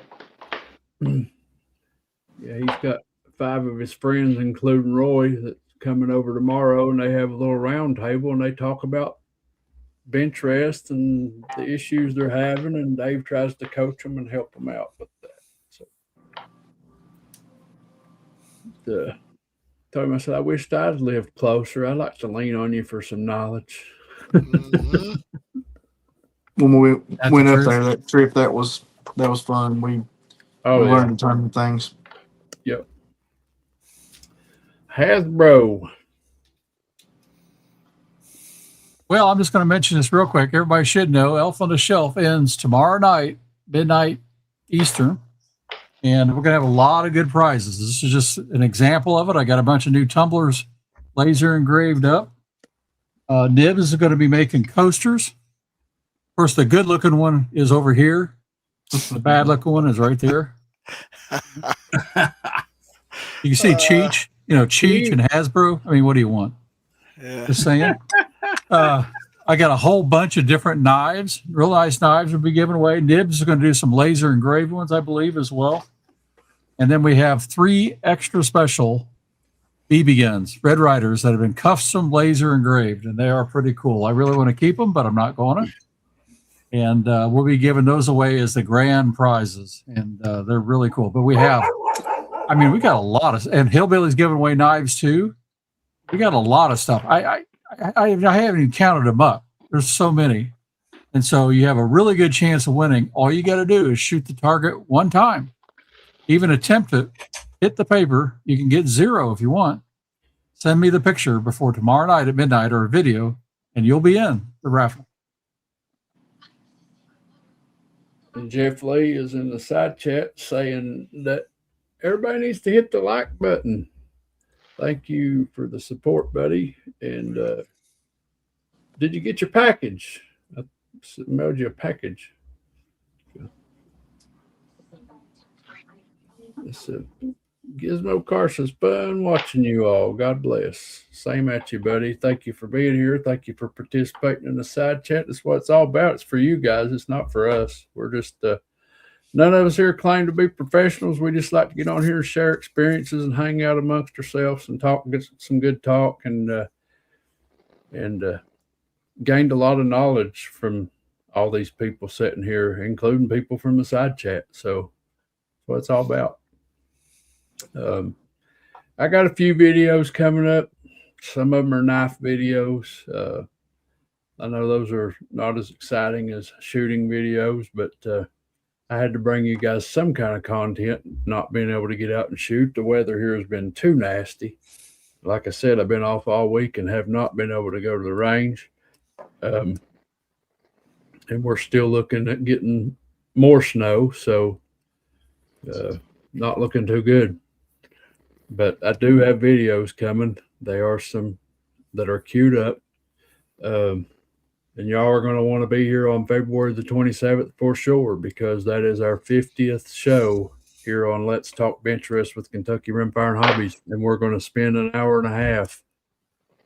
Yeah, he's got 5 of his friends, including Roy, that's coming over tomorrow, and they have a little round table and they talk about Benchrest and the issues they're having, and Dave tries to coach them and help them out with that. So, told him, I said, I wished I'd lived closer. I'd like to lean on you for some knowledge. Mm-hmm. When we That's went the up truth. there, that trip, that was fun. We learned a ton of things. Yep. Hasbro. Well, I'm just going to mention this real quick. Everybody should know Elf on the Shelf ends tomorrow night, midnight Eastern. And we're going to have a lot of good prizes. This is just an example of it. I got a bunch of new tumblers laser engraved up. Nibs is going to be making coasters. Of course, the good looking one is over here. The bad looking one is right there. You can see Cheech, Cheech and Hasbro. I mean, what do you want? Yeah. Just saying. I got a whole bunch of different knives. Real nice knives will be given away. Nibs is going to do some laser engraved ones, I believe, as well. And then we have 3 extra special BB guns, Red Riders, that have been custom laser engraved, and they are pretty cool. I really want to keep them, but I'm not going to. And we'll be giving those away as the grand prizes, and they're really cool. But we got a lot of, and Hillbilly's giving away knives too. We got a lot of stuff. I haven't even counted them up. There's so many. And so you have a really good chance of winning. All you got to do is shoot the target one time. Even attempt it, hit the paper. You can get 0 if you want. Send me the picture before tomorrow night at midnight or a video, and you'll be in the raffle. And Jeff Lee is in the side chat saying that everybody needs to hit the like button. Thank you for the support, buddy. And did you get your package? I mailed you a package. It's a Gizmo Car says, fun watching you all. God bless. Same at you, buddy. Thank you for being here. Thank you for participating in the side chat. That's what it's all about. It's for you guys. It's not for us. We're just none of us here claim to be professionals. We just like to get on here and share experiences and hang out amongst ourselves and talk, get some good talk, and gained a lot of knowledge from all these people sitting here, including people from the side chat. So that's what it's all about. I got a few videos coming up. Some of them are knife videos. I know those are not as exciting as shooting videos, but I had to bring you guys some kind of content, not being able to get out and shoot. The weather here has been too nasty. Like I said, I've been off all week and have not been able to go to the range. And we're still looking at getting more snow, so not looking too good. But I do have videos coming. There are some that are queued up. And y'all are going to want to be here on February the 27th for sure, because that is our 50th show here on Let's Talk Benchrest with Kentucky Rimfire and Hobbies. And we're going to spend an hour and a half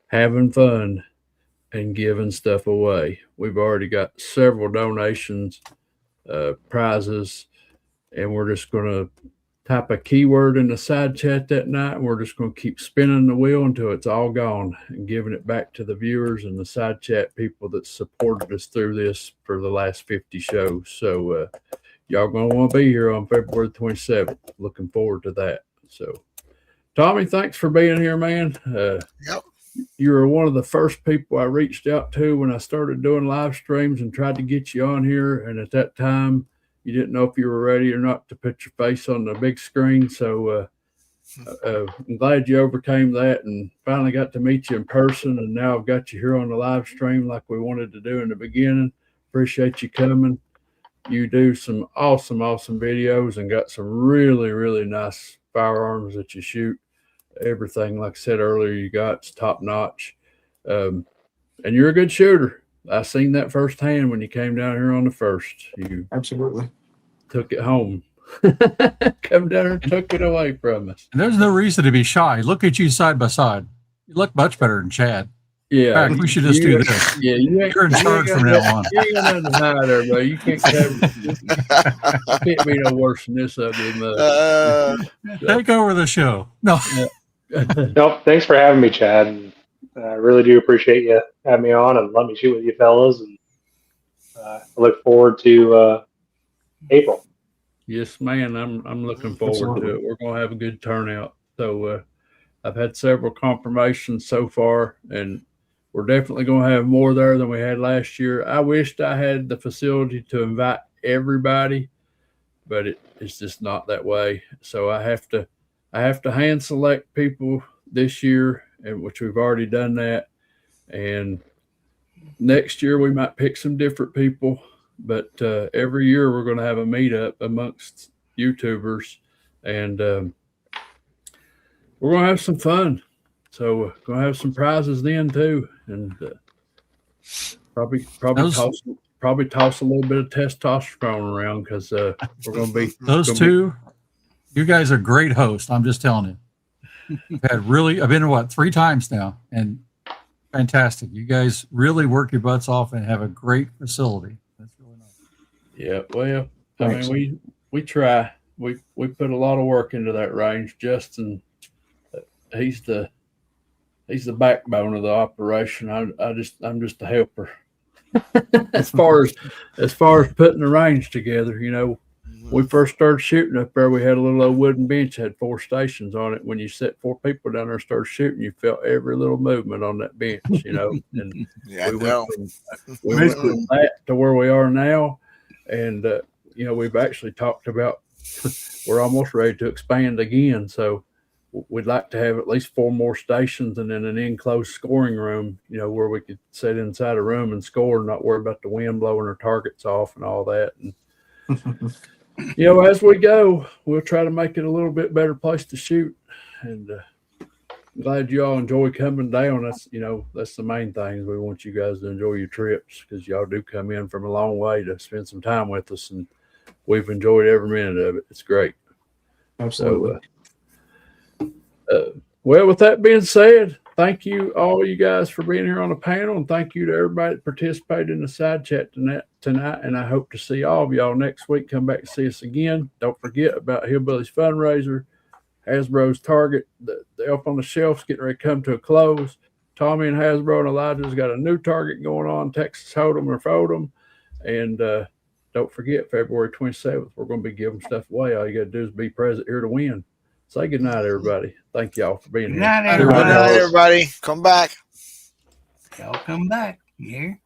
having fun and giving stuff away. We've already got several donations, prizes, and we're just going to type a keyword in the side chat that night, and we're just going to keep spinning the wheel until it's all gone and giving it back to the viewers and the side chat people that supported us through this for the last 50 shows. So y'all going to want to be here on February 27th. Looking forward to that. So Tommy, thanks for being here, man. Yep. You were one of the first people I reached out to when I started doing live streams and tried to get you on here. And at that time, you didn't know if you were ready or not to put your face on the big screen. So I'm glad you overcame that and finally got to meet you in person. And now I've got you here on the live stream like we wanted to do in the beginning. Appreciate you coming. You do some awesome videos and got some really, really nice firearms that you shoot. Everything, like I said earlier, you got is top notch. And you're a good shooter. I seen that firsthand when you came down here on the first. You Absolutely took it home. Come down and took it away from us. And there's no reason to be shy. Look at you side by side. You look much better than Chad. Yeah. In fact, we should just do this. Yeah, you're in charge from now on. You ain't got nothing to hide there, bro. You can't be no worse than this ugly mug. Take over the show. No. Nope. Thanks for having me, Chad. And I really do appreciate you having me on and let me shoot with you fellas. And I look forward to April. Yes, man. I'm looking forward to it. We're going to have a good turnout. So I've had several confirmations so far, and we're definitely going to have more there than we had last year. I wished I had the facility to invite everybody, but it's just not that way. So I have to hand select people this year, and which we've already done that. And next year we might pick some different people, but every year we're going to have a meetup amongst YouTubers, and we're going to have some fun. So we're going to have some prizes then too, and probably toss a little bit of testosterone around, because we're going to be those two. You guys are great hosts. I'm just telling you. I've been 3 times now, and fantastic. You guys really work your butts off and have a great facility. That's really nice. Yeah, well, I mean, we try. We put a lot of work into that range. Justin, he's the backbone of the operation. I'm just a helper. as far as putting the range together, you know. We first started shooting up there, we had a little old wooden bench, had 4 stations on it. When you set 4 people down there and started shooting, you felt every little movement on that bench, you know. And yeah, we went from that to where we are now. And, you know, we've actually talked about we're almost ready to expand again. So we'd like to have at least 4 more stations and then an enclosed scoring room, you know, where we could sit inside a room and score and not worry about the wind blowing our targets off and all that. And you know, as we go, we'll try to make it a little bit better place to shoot. And glad you all enjoy coming down. That's that's the main thing. We want you guys to enjoy your trips because y'all do come in from a long way to spend some time with us, and we've enjoyed every minute of it. It's great. Absolutely. Well, with that being said, thank you all you guys for being here on the panel, and thank you to everybody that participated in the side chat tonight. And I hope to see all of y'all next week. Come back to see us again. Don't forget about Hillbillies fundraiser, Hasbro's Target, the Elf on the Shelf's getting ready to come to a close. Tommy and Hasbro and Elijah's got a new Target going on, Texas Hold'em or Fold'em. And don't forget, February 27th, we're going to be giving stuff away. All you got to do is be present here to win. Say good night, everybody. Thank y'all for being Good here. night, Good night, everybody. everybody. Come back. Y'all come back. You hear?